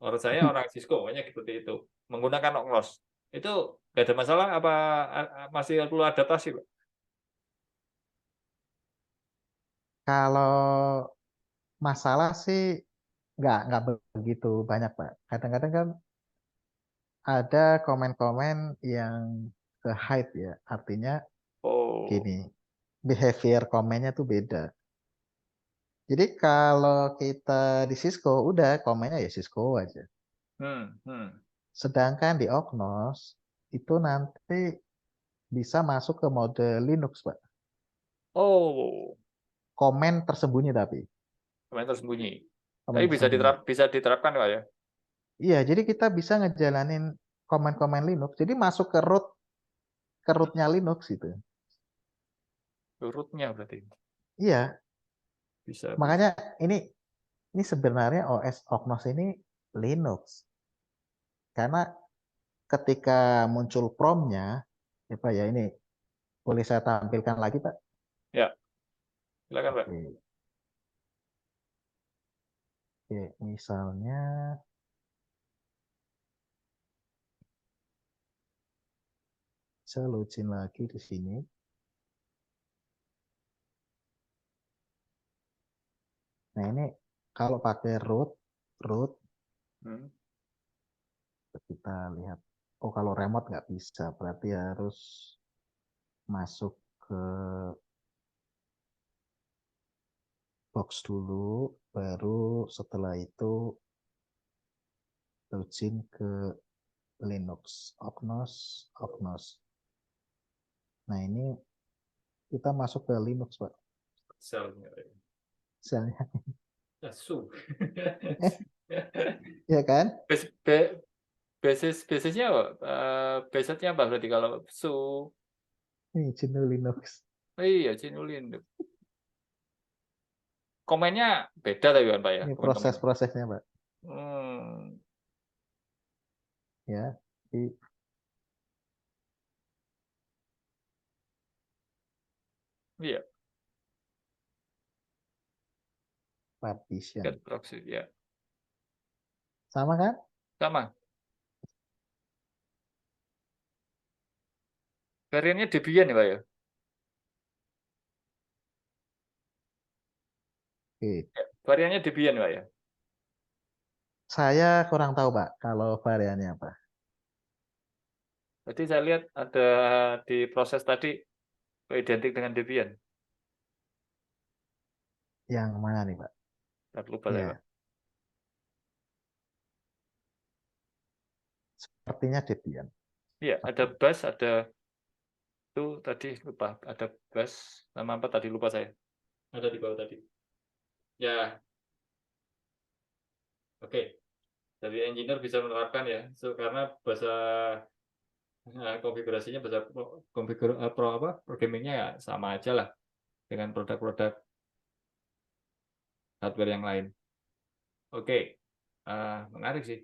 Menurut saya orang Cisco banyak seperti itu. Menggunakan Ognos. Itu nggak ada masalah apa masih perlu adaptasi, Pak? Kalau masalah sih nggak begitu banyak, Pak. Kadang-kadang kan ada komen-komen yang ke hide ya. Artinya Oh. gini, behavior komennya tuh beda. Jadi kalau kita di Cisco, udah komennya ya Cisco aja. Hmm, hmm. Sedangkan di Ognos, itu nanti bisa masuk ke mode Linux, Pak. Oh, Komen tersembunyi tapi. pemain tersembunyi. Tapi Komen tersembunyi. bisa diterapkan Pak ya? Iya, jadi kita bisa ngejalanin komen-komen Linux. Jadi masuk ke rootnya Linux gitu. Root-nya berarti. Iya, Bisa. makanya ini ini sebenarnya OS Ognos ini Linux. Karena ketika muncul promnya, ya Pak ya ini boleh saya tampilkan lagi Pak? Ya, silakan Pak. Oke. Oke, misalnya saya login lagi di sini. Nah, ini kalau pakai root kita lihat. Oh, kalau remote nggak bisa, berarti harus masuk ke box dulu, baru setelah itu login ke Linux, Ognos. Nah, ini kita masuk ke Linux, Pak. Selnya. Misalnya, Su. ya kan? Basisnya apa? Basisnya apa berarti kalau Su? Ini jenuh Linux. Oh iya, Cinulin. Komennya beda tapi kan Pak ya, Ini komen-komen. proses-prosesnya, Pak. Hmm, Ya, di iya, partition. get proxy ya. Sama kan? Sama. Variannya Debian ya Pak ya? Oke. Ya, variannya Debian Pak ya? Saya kurang tahu, Pak, kalau variannya apa. Jadi saya lihat ada di proses tadi identik dengan Debian. Yang mana nih, Pak? Tak lupa saya Pak. Ya, sepertinya Debian. Iya, ada Bash, ada itu tadi lupa, ada Bash, nama apa tadi lupa saya. Ada di bawah tadi. Ya, oke. Jadi engineer bisa menerapkan ya, karena bahasa konfigurasinya bahasa programmingnya ya sama aja lah dengan produk-produk hardware yang lain. Oke, menarik sih.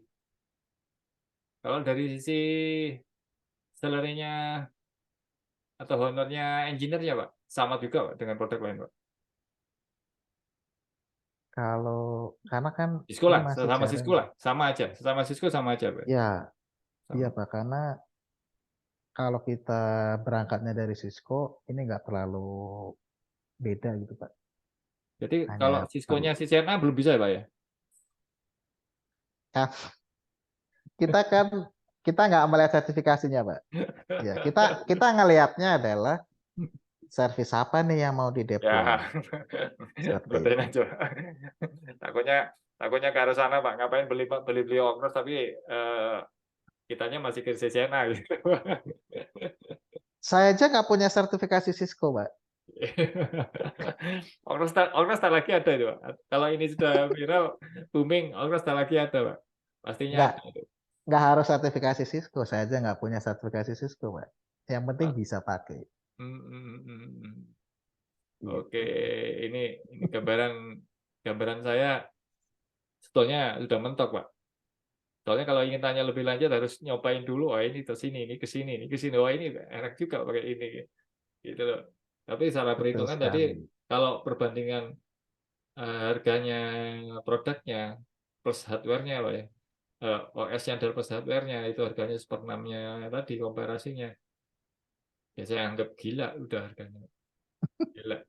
Kalau dari sisi salary-nya atau honornya engineer-nya Pak, sama juga Pak dengan produk lain Pak. Kalau karena kan Cisco ini lah, masih sama jarang Cisco ya. lah, sama aja. Sama Cisco sama aja Pak. Ya, iya Sama. Pak, karena kalau kita berangkatnya dari Cisco, ini nggak terlalu beda gitu Pak. Jadi kalau Hanya Cisco-nya perlu. CCNA belum bisa ya Pak ya? Kan kita nggak melihat sertifikasinya Pak. Ya, kita ngelihatnya adalah servis apa nih yang mau dideploy. Ya, Seperti bedain itu. aja. Takutnya takutnya ke arah sana Pak, ngapain beli beli beli Ognos tapi kitanya masih ke CCNA gitu. Saya aja nggak punya sertifikasi Cisco Pak. Ognos tak lagi ada itu Pak. Kalau ini sudah viral booming, Ognos tak lagi ada Pak. Pastinya Nggak, ada itu. nggak harus sertifikasi Cisco. Saya aja nggak punya sertifikasi Cisco Pak. Yang penting Ah, bisa pakai. Oke, Gitu. ini gambaran gambaran saya sebetulnya sudah mentok Pak. Soalnya kalau ingin tanya lebih lanjut harus nyobain dulu, oh ini ke sini, ini ke sini, ini ke sini. Oh ini enak juga pakai ini gitu loh. Tapi secara Betul perhitungan tadi sekali. kalau perbandingan harganya produknya plus hardware-nya Pak ya. OS-nya dan plus hardware-nya itu harganya seperenamnya tadi komparasinya. Ya saya anggap gila udah harganya. Gila.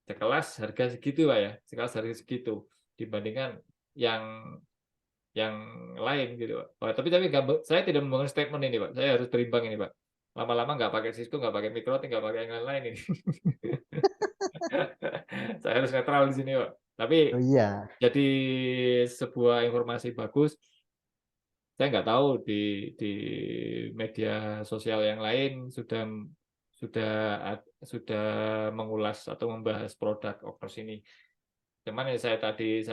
Sekelas harga segitu Pak ya. Sekelas harga segitu dibandingkan yang yang lain gitu Pak. Oh, tapi saya tidak membangun statement ini Pak. Saya harus berimbang ini Pak. Lama-lama nggak pakai Cisco, nggak pakai Mikrotik, nggak pakai yang lain-lain ini. Saya harus netral di sini Pak. Tapi Oh iya, jadi sebuah informasi bagus. Saya nggak tahu di media sosial yang lain sudah sudah mengulas atau membahas produk Ognos ini. Cuman yang saya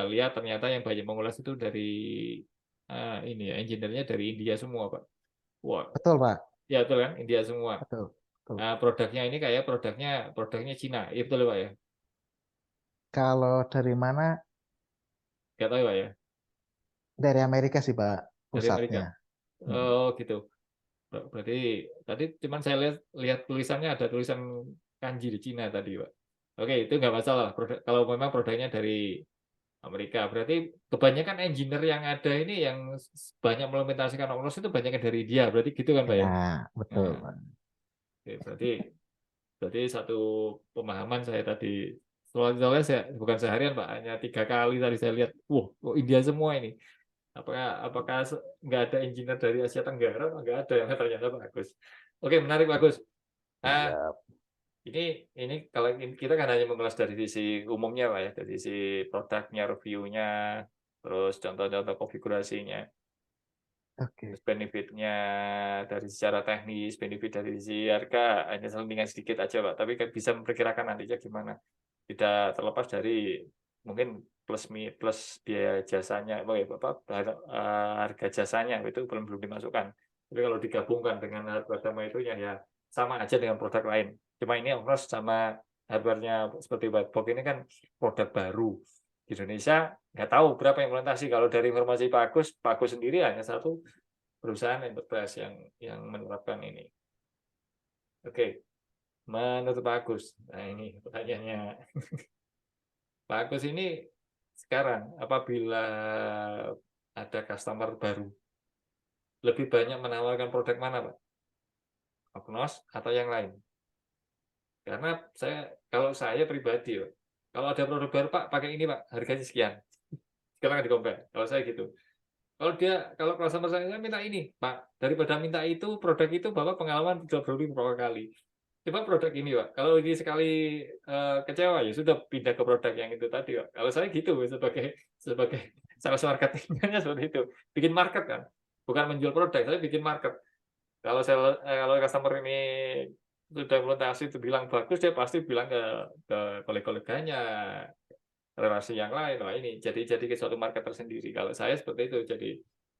lihat ternyata yang banyak mengulas itu dari ini ya, engineer-nya dari India semua, Pak. Wah, betul Pak. ya betul kan, India semua. Betul. Betul. Produknya ini kayak produknya Cina, iya betul Pak ya? Kalau dari mana? Nggak tahu ya, Pak ya? Dari Amerika sih Pak, Dari Amerika. pusatnya. Hmm. Oh gitu. Berarti tadi cuman saya lihat lihat tulisannya ada tulisan kanji di Cina tadi, Pak. Oke, itu nggak masalah. Kalau memang produknya dari Amerika. Berarti kebanyakan engineer yang ada ini yang banyak implementasikan Oknos itu banyaknya dari dia. Berarti gitu kan, Pak ya? Ya, betul, Nah, Pak. oke, berarti satu pemahaman saya tadi. Soalnya saya bukan seharian, Pak, hanya 3 kali tadi saya lihat. Wah, kok India semua ini. Apakah nggak ada engineer dari Asia Tenggara? Nggak ada yang ternyata bagus. Oke, menarik, bagus. Nah, Iya, ini kalau kita kan hanya mengulas dari sisi umumnya, Pak ya, dari sisi produknya, reviewnya, terus contoh-contoh konfigurasinya, oke. terus benefitnya dari secara teknis, benefit dari sisi harga hanya selentingan sedikit aja, Pak. Tapi kan bisa memperkirakan nantinya gimana. Tidak terlepas dari mungkin plus biaya jasanya, harga jasanya itu belum belum dimasukkan. Tapi kalau digabungkan dengan harga sama itunya ya sama aja dengan produk lain. Cuma ini Oknos sama hardware-nya seperti Whitebox ini kan produk baru. Di Indonesia nggak tahu berapa implementasi. Kalau dari informasi Pak Agus sendiri hanya satu perusahaan enterprise yang menerapkan ini. Oke, menurut Pak Agus. Nah, ini pertanyaannya. Pak Agus ini sekarang apabila ada customer baru, lebih banyak menawarkan produk mana, Pak? Oknos atau yang lain? Karena kalau saya pribadi, Pak, kalau ada produk baru, Pak, pakai ini, Pak, harganya sekian. Sekarang di-compare. Kalau saya gitu. Kalau customer saya minta ini, Pak, daripada minta itu, produk itu Bapak pengalaman sudah berulang beberapa kali. Coba produk ini, Pak. Kalau ini sekali kecewa ya sudah pindah ke produk yang itu tadi, Pak. Kalau saya gitu sebagai sebagai sales marketingnya seperti itu. Bikin market kan. Bukan menjual produk, tapi bikin market. Kalau customer ini sudah implementasi itu bilang bagus, dia pasti bilang ke kolega-koleganya, relasi yang lain. Wah ini jadi ke suatu market tersendiri. Kalau saya seperti itu, jadi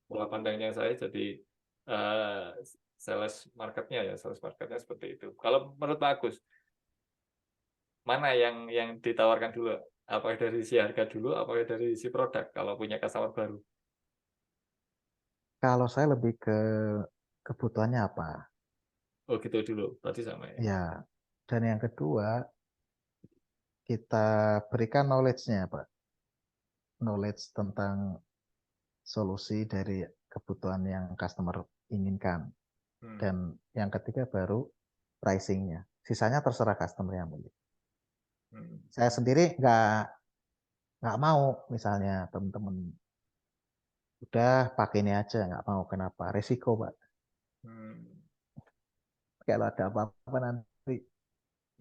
pola pandangnya saya jadi eh, sales marketnya seperti itu. Kalau menurut Pak Agus, mana yang ditawarkan dulu? Apakah dari sisi harga dulu, apakah dari sisi produk kalau punya customer baru? Kalau saya lebih ke kebutuhannya apa? Oh gitu dulu, berarti sama ya. Ya, dan yang kedua, kita berikan knowledge-nya, Pak. Knowledge tentang solusi dari kebutuhan yang customer inginkan. Hmm. Dan yang ketiga baru pricing-nya. Sisanya terserah customer yang milih. Hmm. Saya sendiri nggak mau misalnya teman-teman udah pakai ini aja, nggak mau. Kenapa? Resiko, Pak. Hmm. Kalau ada apa-apa nanti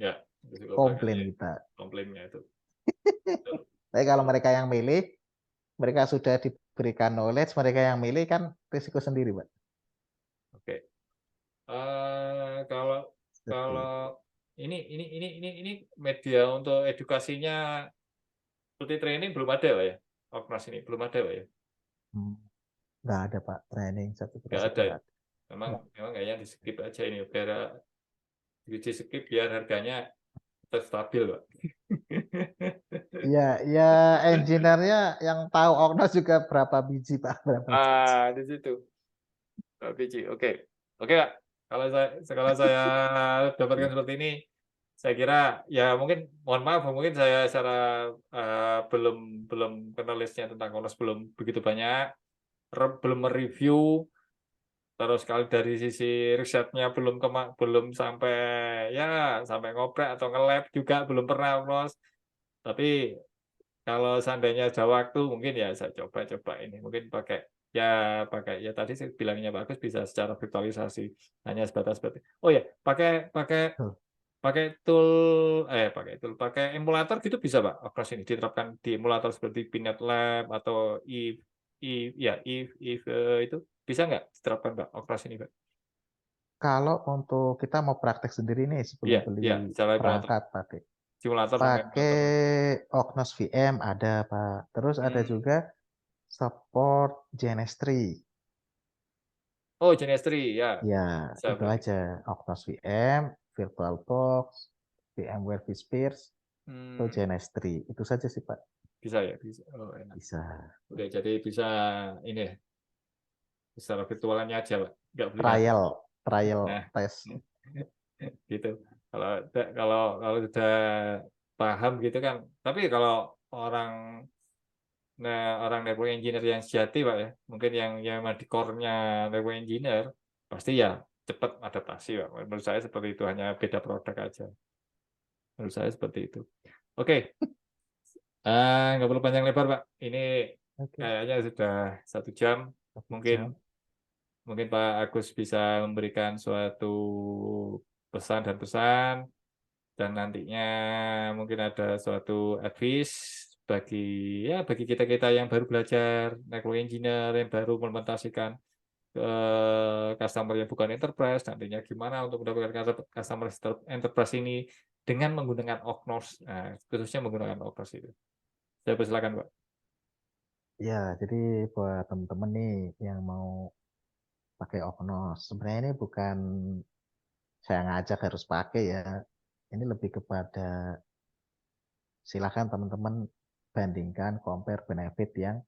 Ya, risiko belakangnya komplain kita. komplainnya itu. Betul. Tapi kalau Betul. mereka yang milih, mereka sudah diberikan knowledge, mereka yang milih kan risiko sendiri, Pak. Oke. Kalau Seperti kalau itu. ini media untuk edukasinya seperti training belum ada, Pak ya? Oknas ini belum ada, Pak ya? Hmm, nggak ada, Pak, training Nggak sertifikasi itu ada ya? nggak ada. Memang Nggak. memang kayaknya di skip aja ini biar di skip biar harganya tetap stabil, Pak. Ya, ya engineer-nya yang tahu Oknos juga berapa biji, Pak, berapa biji. Di situ. Pak Biji. Oke. Oke, Pak. Kalau saya dapatkan seperti ini, saya kira ya mungkin mohon maaf mungkin saya secara belum belum kenal listnya tentang Oknos belum begitu banyak, belum mereview, terus kalau dari sisi risetnya belum sampai ya sampai ngoprek atau nge-lab juga belum pernah Oknos. Tapi kalau seandainya ada waktu mungkin ya saya coba-coba ini, mungkin pakai ya tadi saya bilangnya bagus bisa secara virtualisasi, hanya sebatas seperti oh ya, pakai pakai Tuh. pakai emulator gitu bisa, Pak? Okras ini diterapkan di emulator seperti Pinet Lab atau itu bisa nggak diterapkan, Pak, Okras ini, Pak? Kalau untuk kita mau praktek sendiri nih sebelum Iya iya, beli secara emulator, perangkat simulator sama pakai emulator. Oknos VM ada, Pak. Terus ada Hmm. juga support GNS3. Oh, Genestri, ya, Ya, bisa itu berarti. aja. Oknos VM, VirtualBox, VMware vSphere, itu Hmm. GNS3. Itu saja sih, Pak. Bisa ya, bisa. Oh, enak. Bisa. Udah jadi bisa ini ya, secara virtualannya aja, Pak. Nggak beli hardware. Trial Nah, test. gitu. Kalau sudah paham gitu kan. Tapi kalau orang orang network engineer yang sejati, Pak, ya, mungkin yang memang di core-nya network engineer, pasti ya cepat adaptasi, Pak. Menurut saya seperti itu, hanya beda produk aja. Menurut saya seperti itu. Oke, nggak perlu panjang lebar, Pak. Ini Oke, kayaknya sudah 1 jam. 1 jam. Mungkin Pak Agus bisa memberikan suatu pesan dan nantinya mungkin ada suatu advice bagi kita-kita yang baru belajar network engineer, yang baru implementasikan ke customer yang bukan enterprise, nantinya gimana untuk mendapatkan customer enterprise ini dengan menggunakan Ognos, khususnya menggunakan Ognos itu. Saya persilakan, Pak. Ya, jadi buat teman-teman nih yang mau pakai Ognos, sebenarnya ini bukan saya ngajak harus pakai ya. Ini lebih kepada silakan teman-teman bandingkan, compare benefit yang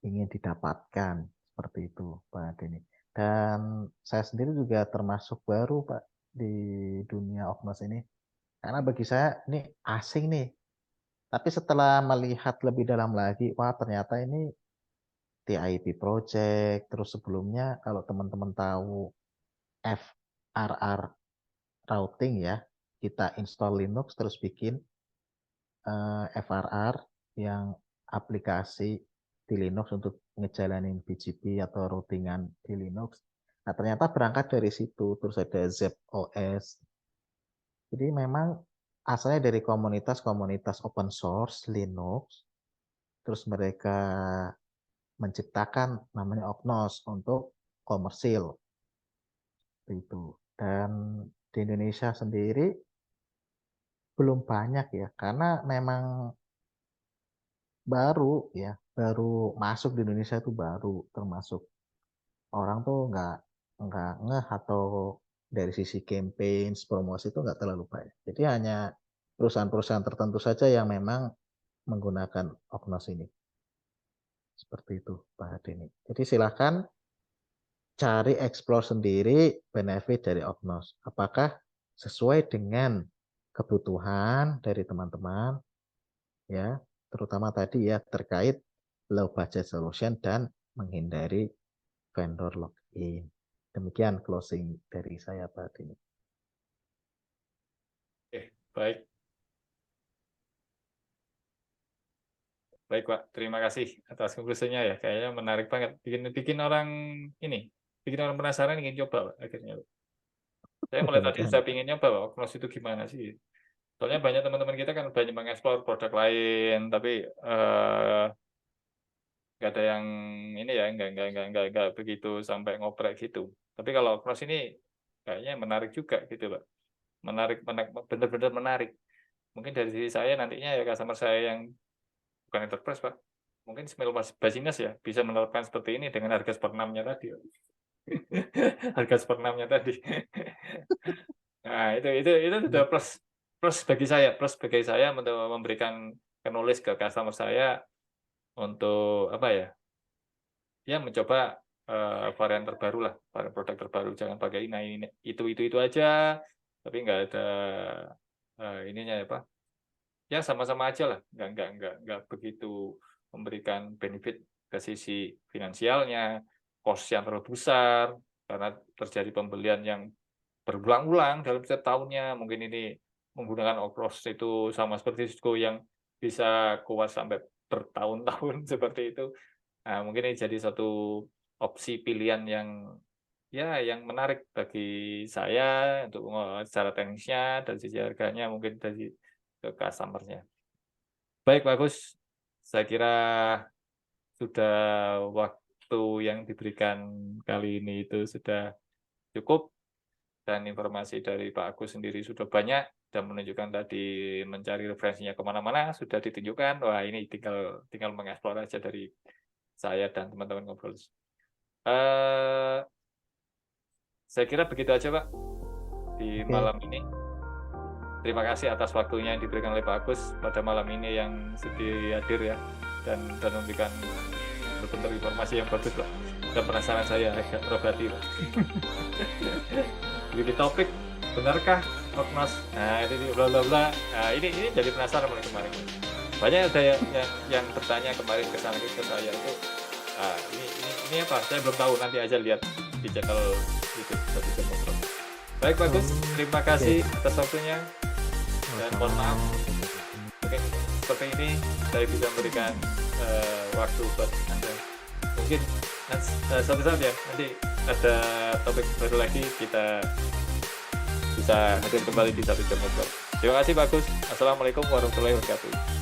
ingin didapatkan seperti itu, Pak Denny. Dan saya sendiri juga termasuk baru, Pak, di dunia Ognos ini. Karena bagi saya ini asing nih. Tapi setelah melihat lebih dalam lagi, wah ternyata ini TIP project, terus sebelumnya kalau teman-teman tahu FRR routing ya, kita install Linux terus bikin FRR yang aplikasi di Linux untuk ngejalanin BGP atau routingan di Linux. Nah, ternyata berangkat dari situ, terus ada ZOS. Jadi memang asalnya dari komunitas-komunitas open source Linux, terus mereka menciptakan namanya Ognos untuk komersil. Itu. Dan di Indonesia sendiri belum banyak ya, karena memang baru ya, baru masuk di Indonesia itu baru, termasuk orang tuh nggak ngeh atau dari sisi campaign, promosi itu nggak terlalu baik. Jadi hanya perusahaan-perusahaan tertentu saja yang memang menggunakan Ognos ini. Seperti itu, Pak Denny. Jadi silakan cari explore sendiri benefit dari Ognos. Apakah sesuai dengan kebutuhan dari teman-teman ya, terutama tadi ya terkait low budget solution dan menghindari vendor login. Demikian closing dari saya Pak Dini. Oke, baik. Baik, Pak. Terima kasih atas konklusinya ya. Kayaknya menarik banget. Bikin orang penasaran ingin coba, Pak, akhirnya. Saya mulai tadi Mudah-mudahan. sudah ingin nyoba, Pak, Ognos itu gimana sih. Soalnya banyak teman-teman kita kan banyak mengeksplor produk lain, tapi nggak ada yang ini ya, nggak begitu sampai ngoprek gitu. Tapi kalau Ognos ini kayaknya menarik juga gitu, Pak. Benar-benar menarik. Mungkin dari sisi saya nantinya ya customer saya yang bukan enterprise, Pak. Mungkin small business ya bisa menerapkan seperti ini dengan harga seperenamnya tadi. Harga seperenamnya tadi. Nah, itu sudah plus bagi saya untuk memberikan knowledge ke customer saya untuk apa ya? Ya mencoba varian terbaru lah, varian produk terbaru. Jangan pakai ini itu aja, tapi nggak ada ininya ya, Pak. Ya sama-sama aja lah, nggak begitu memberikan benefit ke sisi finansialnya, cost yang terlalu besar karena terjadi pembelian yang berulang-ulang dalam setiap tahunnya. Mungkin ini menggunakan Ognos itu sama seperti Cisco yang bisa kuat sampai bertahun-tahun seperti itu. Nah, mungkin ini jadi satu opsi pilihan yang menarik bagi saya untuk secara teknisnya dan sisi harganya mungkin dari ke customer-nya. Baik, bagus. Saya kira sudah waktu yang diberikan kali ini itu sudah cukup dan informasi dari Pak Agus sendiri sudah banyak dan menunjukkan tadi mencari referensinya kemana-mana sudah ditunjukkan. Wah, ini tinggal mengeksplor aja dari saya dan teman-teman ngobrol. Saya kira begitu aja, Pak, di Oke, malam ini. Terima kasih atas waktunya yang diberikan oleh Pak Agus pada malam ini yang sedia hadir ya dan memberikan bentuk informasi yang bagus, Pak. Dan penasaran saya agak terobati, Pak. Jadi topik, benarkah Ognos? Nah, ini bla bla bla. Nah, ini jadi penasaran mulai kemarin. Banyak ada yang bertanya kemarin ke saya itu, ini apa? Saya belum tahu, nanti aja lihat di channel YouTube Satu Jam Ngobrol. Baik, bagus. Terima kasih atas waktunya. Dan mohon maaf, mungkin seperti ini saya bisa memberikan waktu buat Anda. Mungkin suatu saat ya, nanti ada topik baru lagi, kita bisa hadir kembali di Satu Jam Ngobrol. Terima kasih, bagus. Assalamualaikum warahmatullahi wabarakatuh.